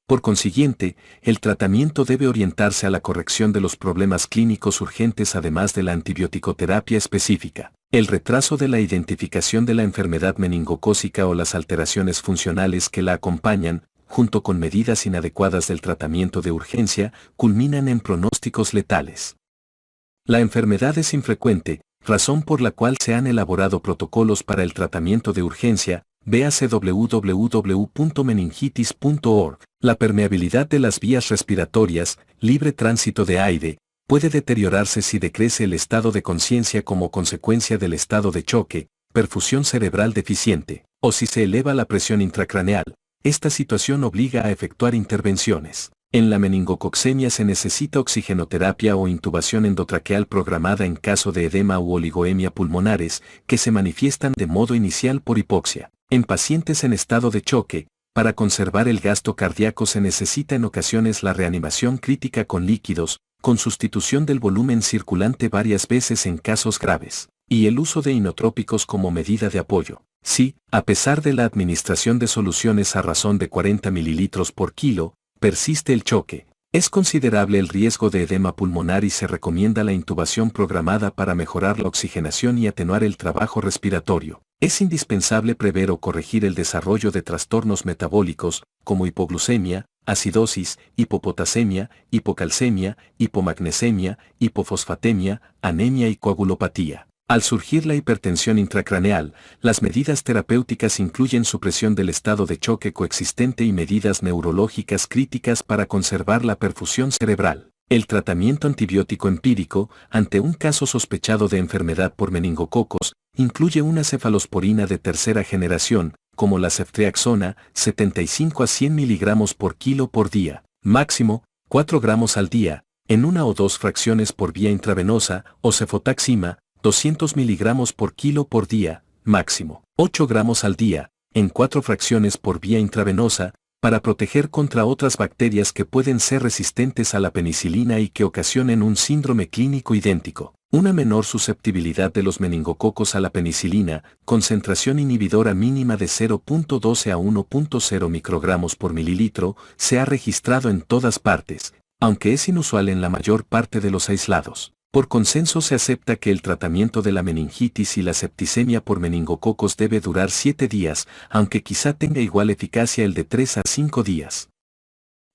Por consiguiente, el tratamiento debe orientarse a la corrección de los problemas clínicos urgentes además de la antibiótico-terapia específica. El retraso de la identificación de la enfermedad meningocócica o las alteraciones funcionales que la acompañan, junto con medidas inadecuadas del tratamiento de urgencia, culminan en pronósticos letales. La enfermedad es infrecuente, razón por la cual se han elaborado protocolos para el tratamiento de urgencia, véase www.meningitis.org. La permeabilidad de las vías respiratorias, libre tránsito de aire, puede deteriorarse si decrece el estado de conciencia como consecuencia del estado de choque, perfusión cerebral deficiente, o si se eleva la presión intracraneal. Esta situación obliga a efectuar intervenciones. En la meningococcemia se necesita oxigenoterapia o intubación endotraqueal programada en caso de edema u oligoemia pulmonares, que se manifiestan de modo inicial por hipoxia. En pacientes en estado de choque, para conservar el gasto cardíaco se necesita en ocasiones la reanimación crítica con líquidos, con sustitución del volumen circulante varias veces en casos graves, y el uso de inotrópicos como medida de apoyo. Si, a pesar de la administración de soluciones a razón de 40 ml por kilo, persiste el choque, es considerable el riesgo de edema pulmonar y se recomienda la intubación programada para mejorar la oxigenación y atenuar el trabajo respiratorio. Es indispensable prever o corregir el desarrollo de trastornos metabólicos, como hipoglucemia, acidosis, hipopotasemia, hipocalcemia, hipomagnesemia, hipofosfatemia, anemia y coagulopatía. Al surgir la hipertensión intracraneal, las medidas terapéuticas incluyen supresión del estado de choque coexistente y medidas neurológicas críticas para conservar la perfusión cerebral. El tratamiento antibiótico empírico, ante un caso sospechado de enfermedad por meningococos, incluye una cefalosporina de tercera generación, como la ceftriaxona, 75 a 100 mg por kilo por día, máximo, 4 gramos al día, en una o dos fracciones por vía intravenosa, o cefotaxima, 200 mg por kilo por día, máximo, 8 gramos al día, en 4 fracciones por vía intravenosa, para proteger contra otras bacterias que pueden ser resistentes a la penicilina y que ocasionen un síndrome clínico idéntico. Una menor susceptibilidad de los meningococos a la penicilina, concentración inhibidora mínima de 0.12 a 1.0 microgramos por mililitro, se ha registrado en todas partes, aunque es inusual en la mayor parte de los aislados. Por consenso se acepta que el tratamiento de la meningitis y la septicemia por meningococos debe durar 7 días, aunque quizá tenga igual eficacia el de 3 a 5 días.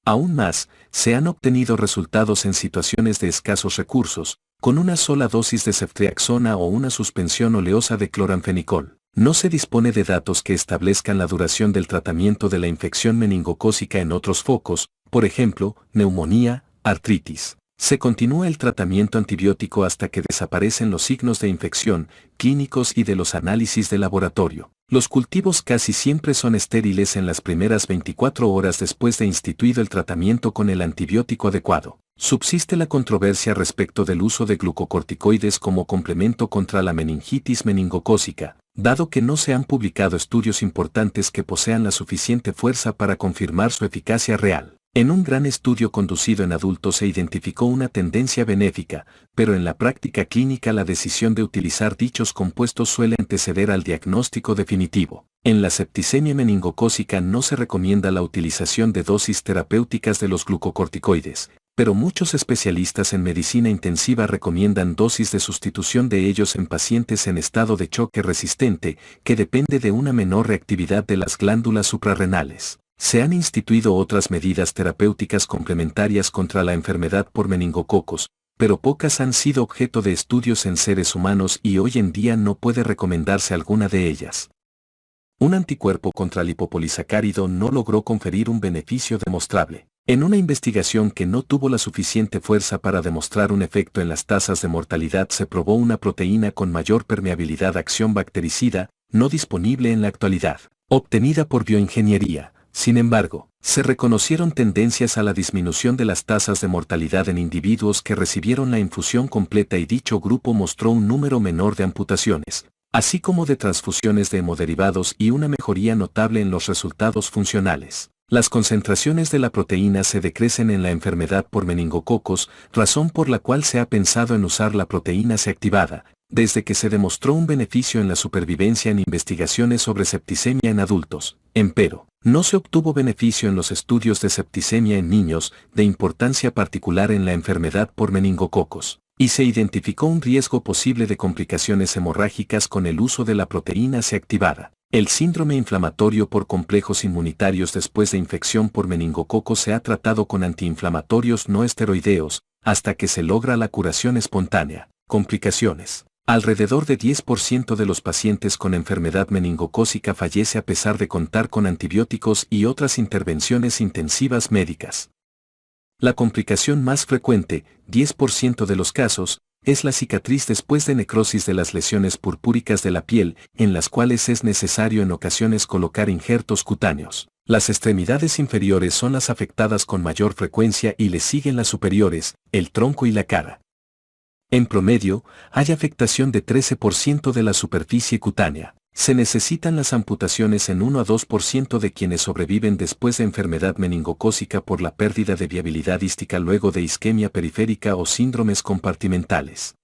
Aún más, se han obtenido resultados en situaciones de escasos recursos, con una sola dosis de ceftriaxona o una suspensión oleosa de cloranfenicol. No se dispone de datos que establezcan la duración del tratamiento de la infección meningocócica en otros focos, por ejemplo, neumonía, artritis. Se continúa el tratamiento antibiótico hasta que desaparecen los signos de infección, clínicos y de los análisis de laboratorio. Los cultivos casi siempre son estériles en las primeras 24 horas después de instituido el tratamiento con el antibiótico adecuado. Subsiste la controversia respecto del uso de glucocorticoides como complemento contra la meningitis meningocócica, dado que no se han publicado estudios importantes que posean la suficiente fuerza para confirmar su eficacia real. En un gran estudio conducido en adultos se identificó una tendencia benéfica, pero en la práctica clínica la decisión de utilizar dichos compuestos suele anteceder al diagnóstico definitivo. En la septicemia meningocócica no se recomienda la utilización de dosis terapéuticas de los glucocorticoides, pero muchos especialistas en medicina intensiva recomiendan dosis de sustitución de ellos en pacientes en estado de choque resistente, que depende de una menor reactividad de las glándulas suprarrenales. Se han instituido otras medidas terapéuticas complementarias contra la enfermedad por meningococos, pero pocas han sido objeto de estudios en seres humanos y hoy en día no puede recomendarse alguna de ellas. Un anticuerpo contra el hipopolisacárido no logró conferir un beneficio demostrable. En una investigación que no tuvo la suficiente fuerza para demostrar un efecto en las tasas de mortalidad se probó una proteína con mayor permeabilidad a acción bactericida, no disponible en la actualidad, obtenida por bioingeniería. Sin embargo, se reconocieron tendencias a la disminución de las tasas de mortalidad en individuos que recibieron la infusión completa y dicho grupo mostró un número menor de amputaciones, así como de transfusiones de hemoderivados y una mejoría notable en los resultados funcionales. Las concentraciones de la proteína se decrecen en la enfermedad por meningococos, razón por la cual se ha pensado en usar la proteína C activada, desde que se demostró un beneficio en la supervivencia en investigaciones sobre septicemia en adultos. Empero, no se obtuvo beneficio en los estudios de septicemia en niños, de importancia particular en la enfermedad por meningococos, y se identificó un riesgo posible de complicaciones hemorrágicas con el uso de la proteína C activada. El síndrome inflamatorio por complejos inmunitarios después de infección por meningococos se ha tratado con antiinflamatorios no esteroideos, hasta que se logra la curación espontánea. Complicaciones. Alrededor de 10% de los pacientes con enfermedad meningocócica fallece a pesar de contar con antibióticos y otras intervenciones intensivas médicas. La complicación más frecuente, 10% de los casos, es la cicatriz después de necrosis de las lesiones purpúricas de la piel, en las cuales es necesario en ocasiones colocar injertos cutáneos. Las extremidades inferiores son las afectadas con mayor frecuencia y le siguen las superiores, el tronco y la cara. En promedio, hay afectación de 13% de la superficie cutánea. Se necesitan las amputaciones en 1 a 2% de quienes sobreviven después de enfermedad meningocócica por la pérdida de viabilidad ística luego de isquemia periférica o síndromes compartimentales.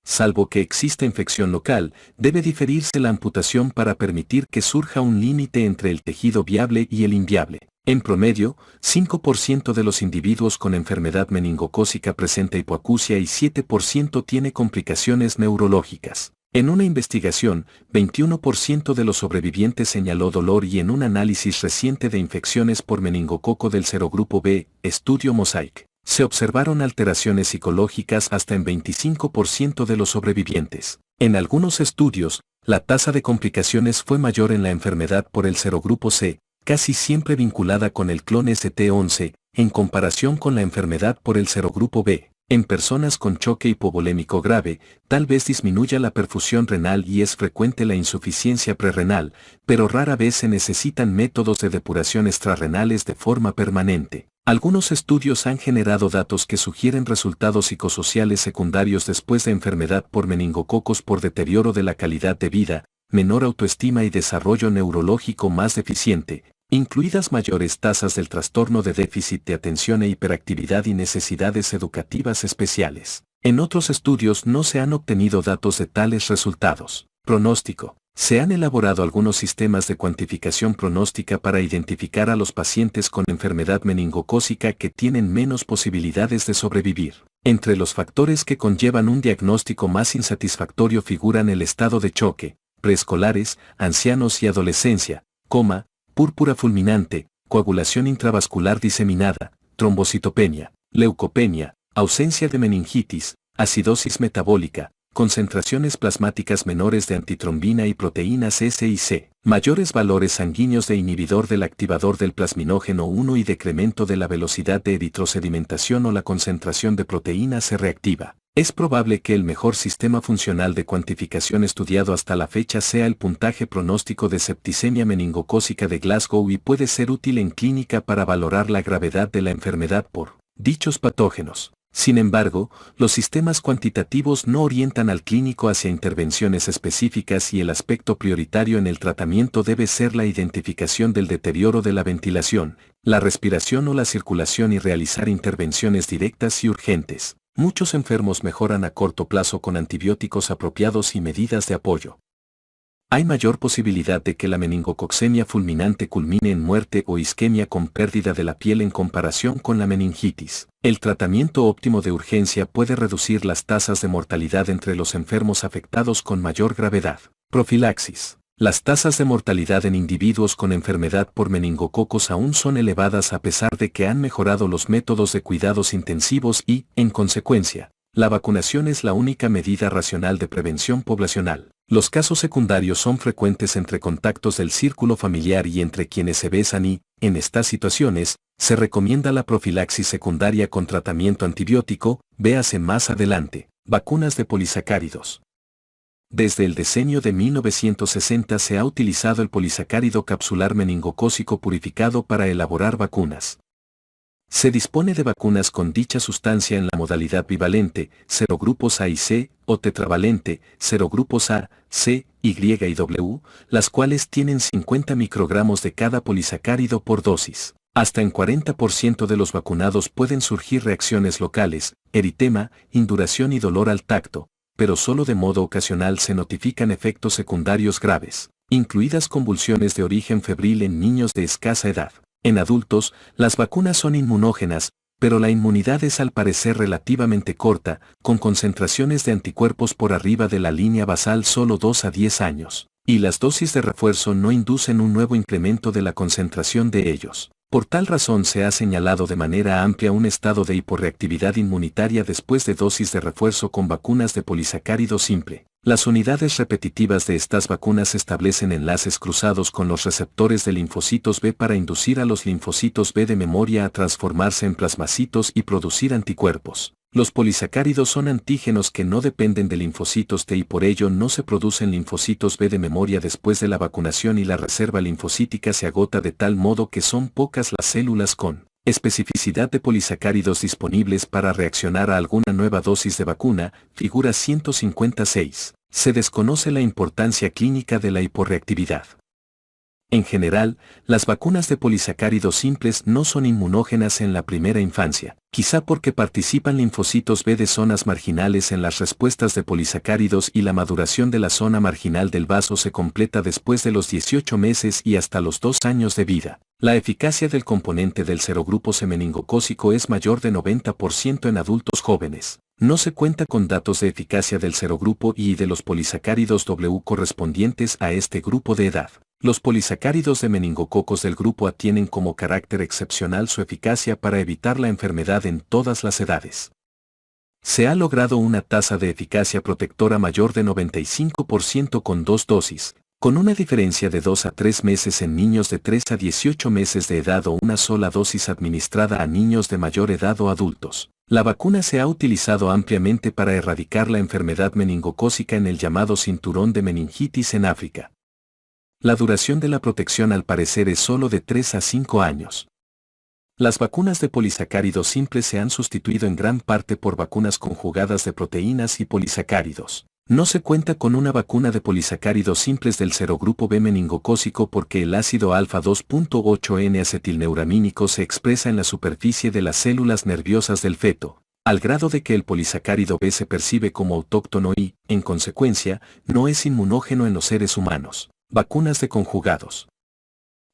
Salvo que exista infección local, debe diferirse la amputación para permitir que surja un límite entre el tejido viable y el inviable. En promedio, 5% de los individuos con enfermedad meningocócica presenta hipoacusia y 7% tiene complicaciones neurológicas. En una investigación, 21% de los sobrevivientes señaló dolor y en un análisis reciente de infecciones por meningococo del serogrupo B, estudio Mosaic, se observaron alteraciones psicológicas hasta en 25% de los sobrevivientes. En algunos estudios, la tasa de complicaciones fue mayor en la enfermedad por el serogrupo C, casi siempre vinculada con el clon ST11, en comparación con la enfermedad por el serogrupo B. En personas con choque hipovolémico grave, tal vez disminuya la perfusión renal y es frecuente la insuficiencia prerrenal, pero rara vez se necesitan métodos de depuración extrarrenales de forma permanente. Algunos estudios han generado datos que sugieren resultados psicosociales secundarios después de enfermedad por meningococos por deterioro de la calidad de vida, menor autoestima y desarrollo neurológico más deficiente, incluidas mayores tasas del trastorno de déficit de atención e hiperactividad y necesidades educativas especiales. En otros estudios no se han obtenido datos de tales resultados. Pronóstico. Se han elaborado algunos sistemas de cuantificación pronóstica para identificar a los pacientes con enfermedad meningocócica que tienen menos posibilidades de sobrevivir. Entre los factores que conllevan un diagnóstico más insatisfactorio figuran el estado de choque, preescolares, ancianos y adolescencia, púrpura fulminante, coagulación intravascular diseminada, trombocitopenia, leucopenia, ausencia de meningitis, acidosis metabólica, concentraciones plasmáticas menores de antitrombina y proteínas S y C, mayores valores sanguíneos de inhibidor del activador del plasminógeno 1 y decremento de la velocidad de eritrosedimentación o la concentración de proteína C reactiva. Es probable que el mejor sistema funcional de cuantificación estudiado hasta la fecha sea el puntaje pronóstico de septicemia meningocócica de Glasgow y puede ser útil en clínica para valorar la gravedad de la enfermedad por dichos patógenos. Sin embargo, los sistemas cuantitativos no orientan al clínico hacia intervenciones específicas y el aspecto prioritario en el tratamiento debe ser la identificación del deterioro de la ventilación, la respiración o la circulación y realizar intervenciones directas y urgentes. Muchos enfermos mejoran a corto plazo con antibióticos apropiados y medidas de apoyo. Hay mayor posibilidad de que la meningococcemia fulminante culmine en muerte o isquemia con pérdida de la piel en comparación con la meningitis. El tratamiento óptimo de urgencia puede reducir las tasas de mortalidad entre los enfermos afectados con mayor gravedad. Profilaxis. Las tasas de mortalidad en individuos con enfermedad por meningococos aún son elevadas a pesar de que han mejorado los métodos de cuidados intensivos y, en consecuencia, la vacunación es la única medida racional de prevención poblacional. Los casos secundarios son frecuentes entre contactos del círculo familiar y entre quienes se besan y, en estas situaciones, se recomienda la profilaxis secundaria con tratamiento antibiótico, véase más adelante, vacunas de polisacáridos. Desde el decenio de 1960 se ha utilizado el polisacárido capsular meningocócico purificado para elaborar vacunas. Se dispone de vacunas con dicha sustancia en la modalidad bivalente, serogrupos A y C, o tetravalente, serogrupos A, C, Y y W, las cuales tienen 50 microgramos de cada polisacárido por dosis. Hasta en 40% de los vacunados pueden surgir reacciones locales, eritema, induración y dolor al tacto, pero solo de modo ocasional se notifican efectos secundarios graves, incluidas convulsiones de origen febril en niños de escasa edad. En adultos, las vacunas son inmunógenas, pero la inmunidad es al parecer relativamente corta, con concentraciones de anticuerpos por arriba de la línea basal solo 2 a 10 años, y las dosis de refuerzo no inducen un nuevo incremento de la concentración de ellos. Por tal razón se ha señalado de manera amplia un estado de hiporreactividad inmunitaria después de dosis de refuerzo con vacunas de polisacárido simple. Las unidades repetitivas de estas vacunas establecen enlaces cruzados con los receptores de linfocitos B para inducir a los linfocitos B de memoria a transformarse en plasmacitos y producir anticuerpos. Los polisacáridos son antígenos que no dependen de linfocitos T y por ello no se producen linfocitos B de memoria después de la vacunación y la reserva linfocítica se agota de tal modo que son pocas las células con especificidad de polisacáridos disponibles para reaccionar a alguna nueva dosis de vacuna, figura 156. Se desconoce la importancia clínica de la hiporreactividad. En general, las vacunas de polisacáridos simples no son inmunógenas en la primera infancia, quizá porque participan linfocitos B de zonas marginales en las respuestas de polisacáridos y la maduración de la zona marginal del vaso se completa después de los 18 meses y hasta los 2 años de vida. La eficacia del componente del serogrupo C meningocócico es mayor de 90% en adultos jóvenes. No se cuenta con datos de eficacia del serogrupo I y de los polisacáridos W correspondientes a este grupo de edad. Los polisacáridos de meningococos del grupo A tienen como carácter excepcional su eficacia para evitar la enfermedad en todas las edades. Se ha logrado una tasa de eficacia protectora mayor de 95% con 2 dosis, con una diferencia de 2 a 3 meses en niños de 3 a 18 meses de edad o una sola dosis administrada a niños de mayor edad o adultos. La vacuna se ha utilizado ampliamente para erradicar la enfermedad meningocócica en el llamado cinturón de meningitis en África. La duración de la protección al parecer es solo de 3 a 5 años. Las vacunas de polisacáridos simples se han sustituido en gran parte por vacunas conjugadas de proteínas y polisacáridos. No se cuenta con una vacuna de polisacáridos simples del serogrupo B meningocócico porque el ácido alfa 2.8N-acetilneuramínico se expresa en la superficie de las células nerviosas del feto, al grado de que el polisacárido B se percibe como autóctono y, en consecuencia, no es inmunógeno en los seres humanos. Vacunas de conjugados.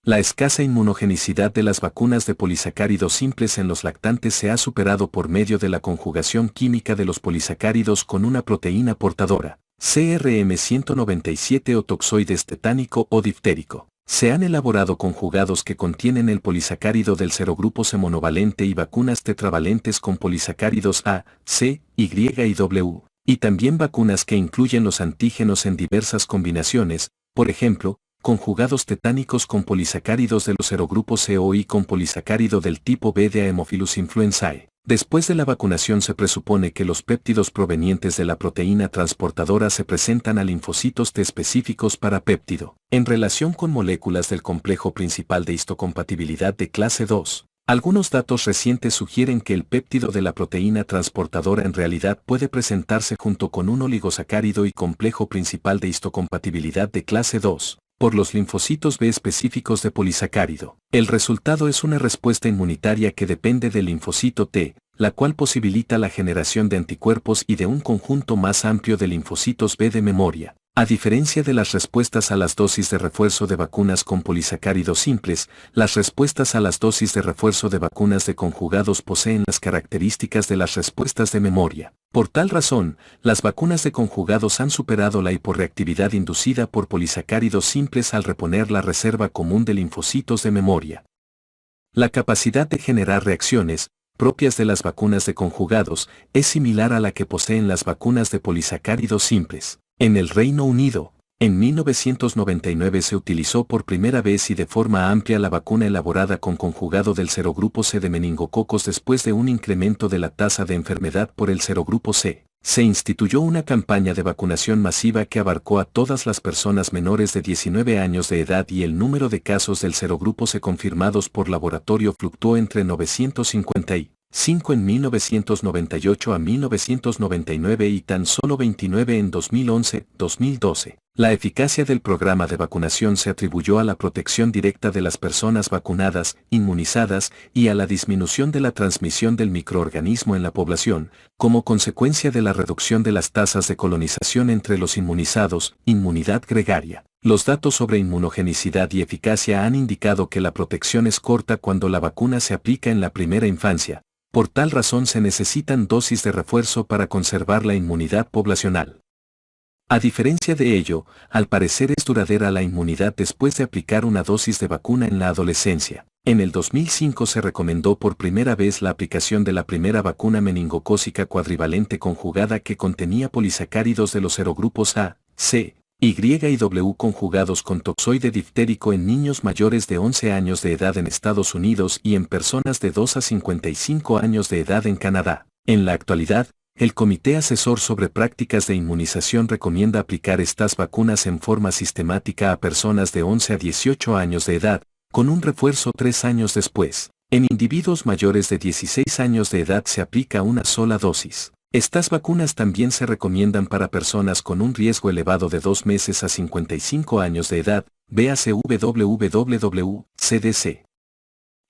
La escasa inmunogenicidad de las vacunas de polisacáridos simples en los lactantes se ha superado por medio de la conjugación química de los polisacáridos con una proteína portadora, CRM197 o toxoides tetánico o diftérico. Se han elaborado conjugados que contienen el polisacárido del serogrupo C monovalente y vacunas tetravalentes con polisacáridos A, C, Y y W, y también vacunas que incluyen los antígenos en diversas combinaciones, por ejemplo, conjugados tetánicos con polisacáridos de los serogrupos C o I con polisacárido del tipo B de Haemophilus influenzae. Después de la vacunación se presupone que los péptidos provenientes de la proteína transportadora se presentan a linfocitos T específicos para péptido. En relación con moléculas del complejo principal de histocompatibilidad de clase 2, algunos datos recientes sugieren que el péptido de la proteína transportadora en realidad puede presentarse junto con un oligosacárido y complejo principal de histocompatibilidad de clase 2. Por los linfocitos B específicos de polisacárido. El resultado es una respuesta inmunitaria que depende del linfocito T, la cual posibilita la generación de anticuerpos y de un conjunto más amplio de linfocitos B de memoria. A diferencia de las respuestas a las dosis de refuerzo de vacunas con polisacáridos simples, las respuestas a las dosis de refuerzo de vacunas de conjugados poseen las características de las respuestas de memoria. Por tal razón, las vacunas de conjugados han superado la hiporreactividad inducida por polisacáridos simples al reponer la reserva común de linfocitos de memoria. La capacidad de generar reacciones, propias de las vacunas de conjugados, es similar a la que poseen las vacunas de polisacáridos simples. En el Reino Unido, en 1999 se utilizó por primera vez y de forma amplia la vacuna elaborada con conjugado del serogrupo C de meningococos después de un incremento de la tasa de enfermedad por el serogrupo C. Se instituyó una campaña de vacunación masiva que abarcó a todas las personas menores de 19 años de edad y el número de casos del serogrupo C confirmados por laboratorio fluctuó entre 955 en 1998 a 1999 y tan solo 29 en 2011-2012. La eficacia del programa de vacunación se atribuyó a la protección directa de las personas vacunadas, inmunizadas, y a la disminución de la transmisión del microorganismo en la población, como consecuencia de la reducción de las tasas de colonización entre los inmunizados, inmunidad gregaria. Los datos sobre inmunogenicidad y eficacia han indicado que la protección es corta cuando la vacuna se aplica en la primera infancia. Por tal razón se necesitan dosis de refuerzo para conservar la inmunidad poblacional. A diferencia de ello, al parecer es duradera la inmunidad después de aplicar una dosis de vacuna en la adolescencia. En el 2005 se recomendó por primera vez la aplicación de la primera vacuna meningocócica cuadrivalente conjugada que contenía polisacáridos de los serogrupos A, C, Y y W conjugados con toxoide diftérico en niños mayores de 11 años de edad en Estados Unidos y en personas de 2 a 55 años de edad en Canadá. En la actualidad, el Comité Asesor sobre Prácticas de Inmunización recomienda aplicar estas vacunas en forma sistemática a personas de 11 a 18 años de edad, con un refuerzo 3 años después. En individuos mayores de 16 años de edad se aplica una sola dosis. Estas vacunas también se recomiendan para personas con un riesgo elevado de 2 meses a 55 años de edad, véase www.cdc.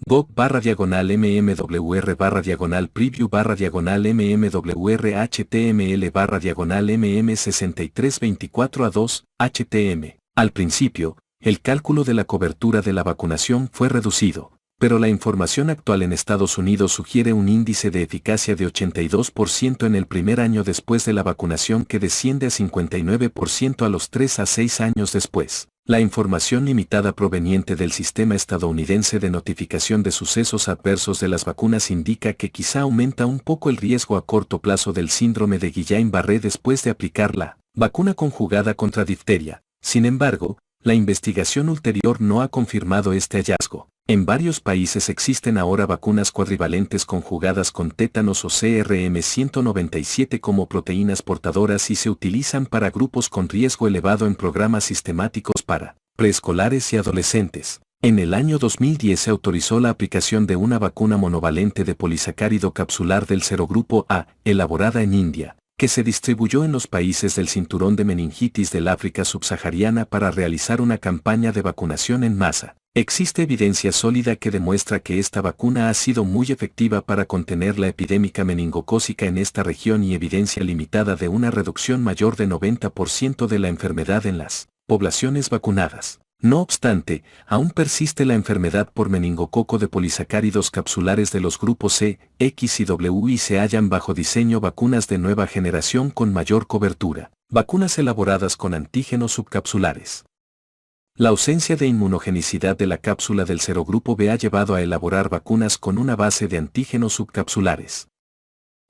gov/mmwr/preview/html/mm6324a2, htm. Al principio, el cálculo de la cobertura de la vacunación fue reducido, pero la información actual en Estados Unidos sugiere un índice de eficacia de 82% en el primer año después de la vacunación que desciende a 59% a los 3 a 6 años después. La información limitada proveniente del sistema estadounidense de notificación de sucesos adversos de las vacunas indica que quizá aumenta un poco el riesgo a corto plazo del síndrome de Guillain-Barré después de aplicar la vacuna conjugada contra difteria. Sin embargo, la investigación ulterior no ha confirmado este hallazgo. En varios países existen ahora vacunas cuadrivalentes conjugadas con tétanos o CRM197 como proteínas portadoras y se utilizan para grupos con riesgo elevado en programas sistemáticos para preescolares y adolescentes. En el año 2010 se autorizó la aplicación de una vacuna monovalente de polisacárido capsular del serogrupo A, elaborada en India, que se distribuyó en los países del cinturón de meningitis del África subsahariana para realizar una campaña de vacunación en masa. Existe evidencia sólida que demuestra que esta vacuna ha sido muy efectiva para contener la epidémica meningocócica en esta región y evidencia limitada de una reducción mayor de 90% de la enfermedad en las poblaciones vacunadas. No obstante, aún persiste la enfermedad por meningococo de polisacáridos capsulares de los grupos C, X y W y se hallan bajo diseño vacunas de nueva generación con mayor cobertura, vacunas elaboradas con antígenos subcapsulares. La ausencia de inmunogenicidad de la cápsula del serogrupo B ha llevado a elaborar vacunas con una base de antígenos subcapsulares.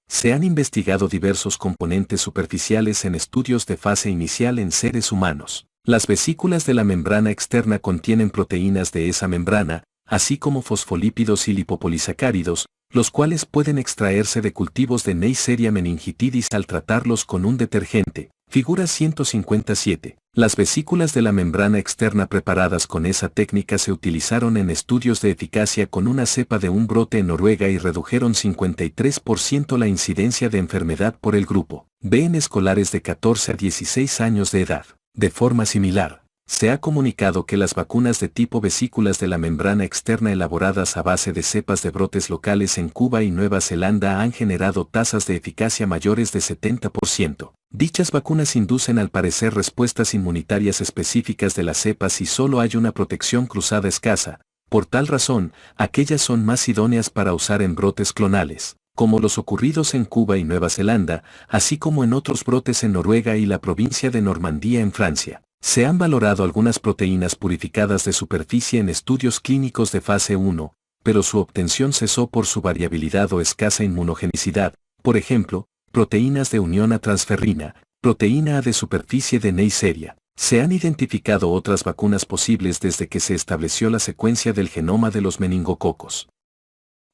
Se han investigado diversos componentes superficiales en estudios de fase inicial en seres humanos. Las vesículas de la membrana externa contienen proteínas de esa membrana, así como fosfolípidos y lipopolisacáridos, los cuales pueden extraerse de cultivos de Neisseria meningitidis al tratarlos con un detergente. Figura 157. Las vesículas de la membrana externa preparadas con esa técnica se utilizaron en estudios de eficacia con una cepa de un brote en Noruega y redujeron 53% la incidencia de enfermedad por el grupo B en escolares de 14 a 16 años de edad. De forma similar, se ha comunicado que las vacunas de tipo vesículas de la membrana externa elaboradas a base de cepas de brotes locales en Cuba y Nueva Zelanda han generado tasas de eficacia mayores de 70%. Dichas vacunas inducen al parecer respuestas inmunitarias específicas de las cepas y solo hay una protección cruzada escasa. Por tal razón, aquellas son más idóneas para usar en brotes clonales, como los ocurridos en Cuba y Nueva Zelanda, así como en otros brotes en Noruega y la provincia de Normandía en Francia. Se han valorado algunas proteínas purificadas de superficie en estudios clínicos de fase 1, pero su obtención cesó por su variabilidad o escasa inmunogenicidad, por ejemplo, proteínas de unión a transferrina, proteína A de superficie de Neisseria. Se han identificado otras vacunas posibles desde que se estableció la secuencia del genoma de los meningococos.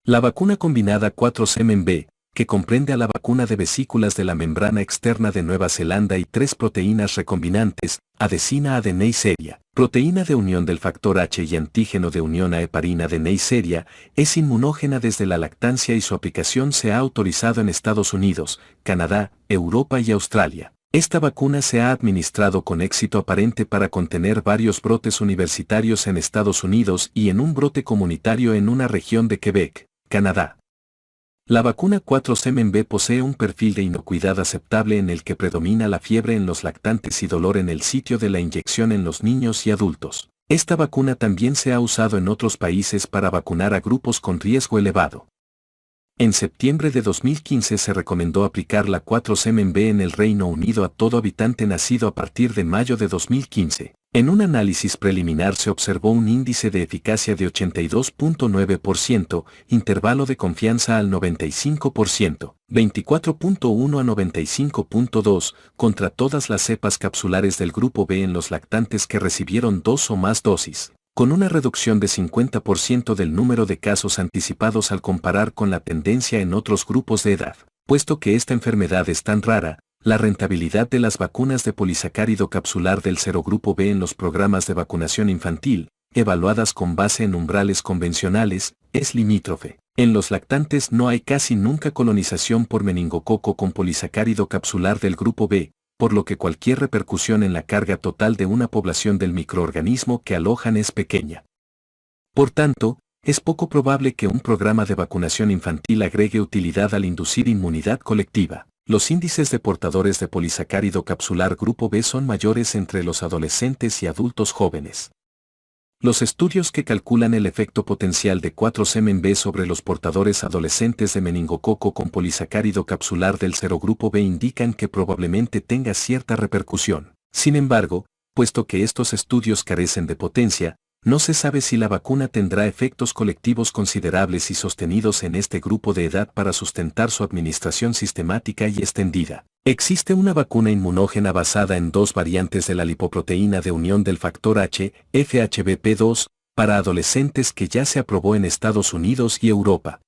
La vacuna combinada 4-SEMEN-B, que comprende a la vacuna de vesículas de la membrana externa de Nueva Zelanda y 3 proteínas recombinantes, adesina A de Neisseria, proteína de unión del factor H y antígeno de unión a heparina de Neisseria, es inmunógena desde la lactancia y su aplicación se ha autorizado en Estados Unidos, Canadá, Europa y Australia. Esta vacuna se ha administrado con éxito aparente para contener varios brotes universitarios en Estados Unidos y en un brote comunitario en una región de Quebec, Canadá. La vacuna 4-SEMEN-B posee un perfil de inocuidad aceptable en el que predomina la fiebre en los lactantes y dolor en el sitio de la inyección en los niños y adultos. Esta vacuna también se ha usado en otros países para vacunar a grupos con riesgo elevado. En septiembre de 2015 se recomendó aplicar la 4-SEMEN-B en el Reino Unido a todo habitante nacido a partir de mayo de 2015. En un análisis preliminar se observó un índice de eficacia de 82.9%, intervalo de confianza al 95%, 24.1 a 95.2, contra todas las cepas capsulares del grupo B en los lactantes que recibieron 2 o más dosis, con una reducción de 50% del número de casos anticipados al comparar con la tendencia en otros grupos de edad. Puesto que esta enfermedad es tan rara, la rentabilidad de las vacunas de polisacárido capsular del serogrupo B en los programas de vacunación infantil, evaluadas con base en umbrales convencionales, es limítrofe. En los lactantes no hay casi nunca colonización por meningococo con polisacárido capsular del grupo B, por lo que cualquier repercusión en la carga total de una población del microorganismo que alojan es pequeña. Por tanto, es poco probable que un programa de vacunación infantil agregue utilidad al inducir inmunidad colectiva. Los índices de portadores de polisacárido capsular grupo B son mayores entre los adolescentes y adultos jóvenes. Los estudios que calculan el efecto potencial de 4-SEMEN-B sobre los portadores adolescentes de meningococo con polisacárido capsular del serogrupo B indican que probablemente tenga cierta repercusión. Sin embargo, puesto que estos estudios carecen de potencia, no se sabe si la vacuna tendrá efectos colectivos considerables y sostenidos en este grupo de edad para sustentar su administración sistemática y extendida. Existe una vacuna inmunógena basada en 2 variantes de la lipoproteína de unión del factor H, FHBP2, para adolescentes que ya se aprobó en Estados Unidos y Europa.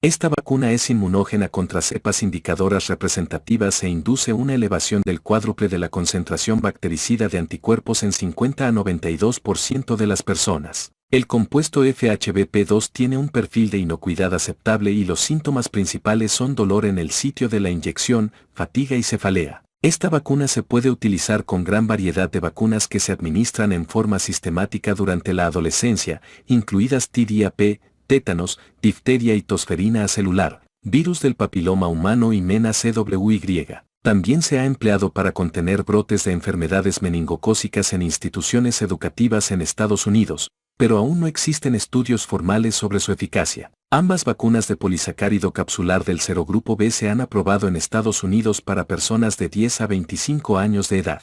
Esta vacuna es inmunógena contra cepas indicadoras representativas e induce una elevación del cuádruple de la concentración bactericida de anticuerpos en 50 a 92% de las personas. El compuesto FHBP2 tiene un perfil de inocuidad aceptable y los síntomas principales son dolor en el sitio de la inyección, fatiga y cefalea. Esta vacuna se puede utilizar con gran variedad de vacunas que se administran en forma sistemática durante la adolescencia, incluidas TDAP, tétanos, difteria y tosferina acelular, virus del papiloma humano y MENA-CWY. También se ha empleado para contener brotes de enfermedades meningocócicas en instituciones educativas en Estados Unidos, pero aún no existen estudios formales sobre su eficacia. Ambas vacunas de polisacárido capsular del serogrupo B se han aprobado en Estados Unidos para personas de 10 a 25 años de edad.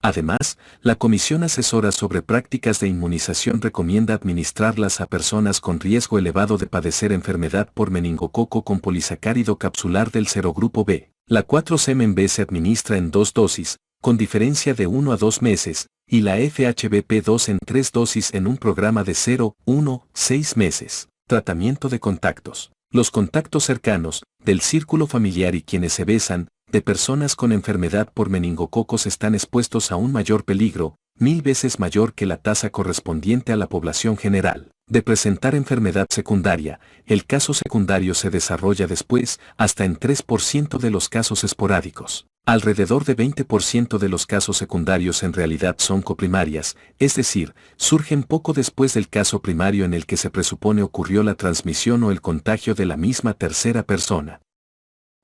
Además, la Comisión Asesora sobre Prácticas de Inmunización recomienda administrarlas a personas con riesgo elevado de padecer enfermedad por meningococo con polisacárido capsular del serogrupo B. La 4-Semen-B se administra en 2 dosis, con diferencia de 1 a 2 meses, y la FHBP2 en 3 dosis en un programa de 0, 1, 6 meses. Tratamiento de contactos. Los contactos cercanos, del círculo familiar y quienes se besan, de personas con enfermedad por meningococos están expuestos a un mayor peligro, 1000 veces mayor que la tasa correspondiente a la población general, de presentar enfermedad secundaria. El caso secundario se desarrolla después, hasta en 3% de los casos esporádicos. Alrededor de 20% de los casos secundarios en realidad son coprimarias, es decir, surgen poco después del caso primario en el que se presupone ocurrió la transmisión o el contagio de la misma tercera persona.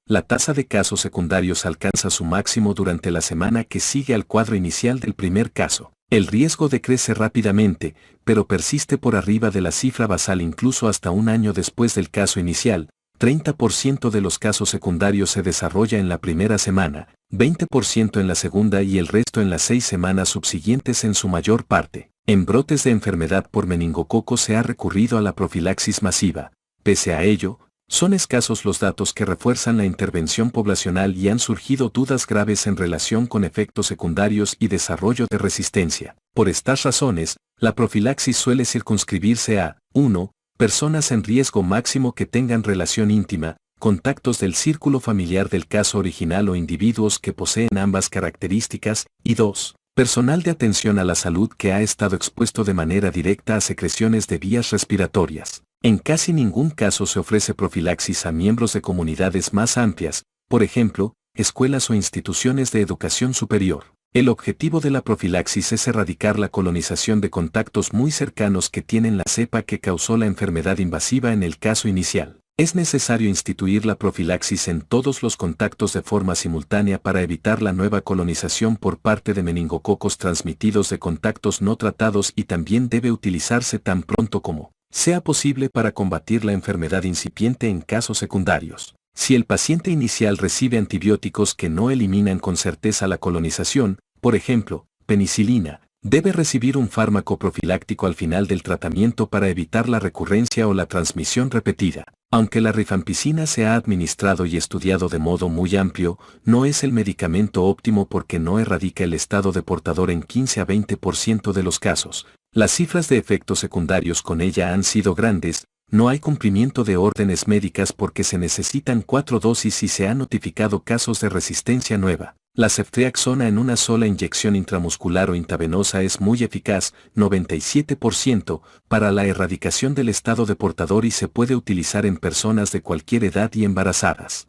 La tasa de casos secundarios alcanza su máximo durante la semana que sigue al cuadro inicial del primer caso. El riesgo decrece rápidamente, pero persiste por arriba de la cifra basal incluso hasta un año después del caso inicial. 30% de los casos secundarios se desarrolla en la primera semana, 20% en la segunda y el resto en las 6 semanas subsiguientes en su mayor parte. En brotes de enfermedad por meningococo se ha recurrido a la profilaxis masiva. Pese a ello, son escasos los datos que refuerzan la intervención poblacional y han surgido dudas graves en relación con efectos secundarios y desarrollo de resistencia. Por estas razones, la profilaxis suele circunscribirse a 1. Personas en riesgo máximo que tengan relación íntima, contactos del círculo familiar del caso original o individuos que poseen ambas características, y 2. Personal de atención a la salud que ha estado expuesto de manera directa a secreciones de vías respiratorias. En casi ningún caso se ofrece profilaxis a miembros de comunidades más amplias, por ejemplo, escuelas o instituciones de educación superior. El objetivo de la profilaxis es erradicar la colonización de contactos muy cercanos que tienen la cepa que causó la enfermedad invasiva en el caso inicial. Es necesario instituir la profilaxis en todos los contactos de forma simultánea para evitar la nueva colonización por parte de meningococos transmitidos de contactos no tratados y también debe utilizarse tan pronto como sea posible para combatir la enfermedad incipiente en casos secundarios. Si el paciente inicial recibe antibióticos que no eliminan con certeza la colonización, por ejemplo, penicilina, debe recibir un fármaco profiláctico al final del tratamiento para evitar la recurrencia o la transmisión repetida. Aunque la rifampicina se ha administrado y estudiado de modo muy amplio, no es el medicamento óptimo porque no erradica el estado de portador en 15 a 20% de los casos. Las cifras de efectos secundarios con ella han sido grandes, no hay cumplimiento de órdenes médicas porque se necesitan 4 dosis y se han notificado casos de resistencia nueva. La ceftriaxona en una sola inyección intramuscular o intravenosa es muy eficaz, 97%, para la erradicación del estado de portador y se puede utilizar en personas de cualquier edad y embarazadas.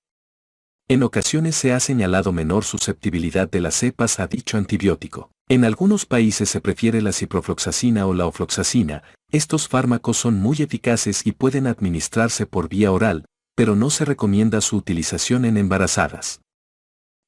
En ocasiones se ha señalado menor susceptibilidad de las cepas a dicho antibiótico. En algunos países se prefiere la ciprofloxacina o la ofloxacina. Estos fármacos son muy eficaces y pueden administrarse por vía oral, pero no se recomienda su utilización en embarazadas.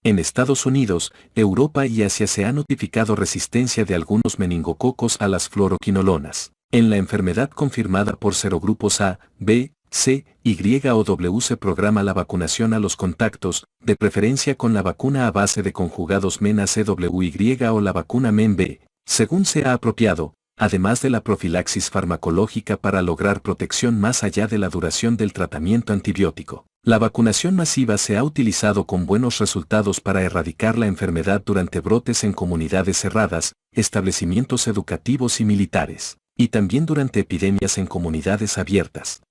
En Estados Unidos, Europa y Asia se ha notificado resistencia de algunos meningococos a las fluoroquinolonas. En la enfermedad confirmada por serogrupos A, B, C, Y o W se programa la vacunación a los contactos, de preferencia con la vacuna a base de conjugados MENA-CWY o la vacuna MEN-B, según sea apropiado, además de la profilaxis farmacológica para lograr protección más allá de la duración del tratamiento antibiótico. La vacunación masiva se ha utilizado con buenos resultados para erradicar la enfermedad durante brotes en comunidades cerradas, establecimientos educativos y militares, y también durante epidemias en comunidades abiertas.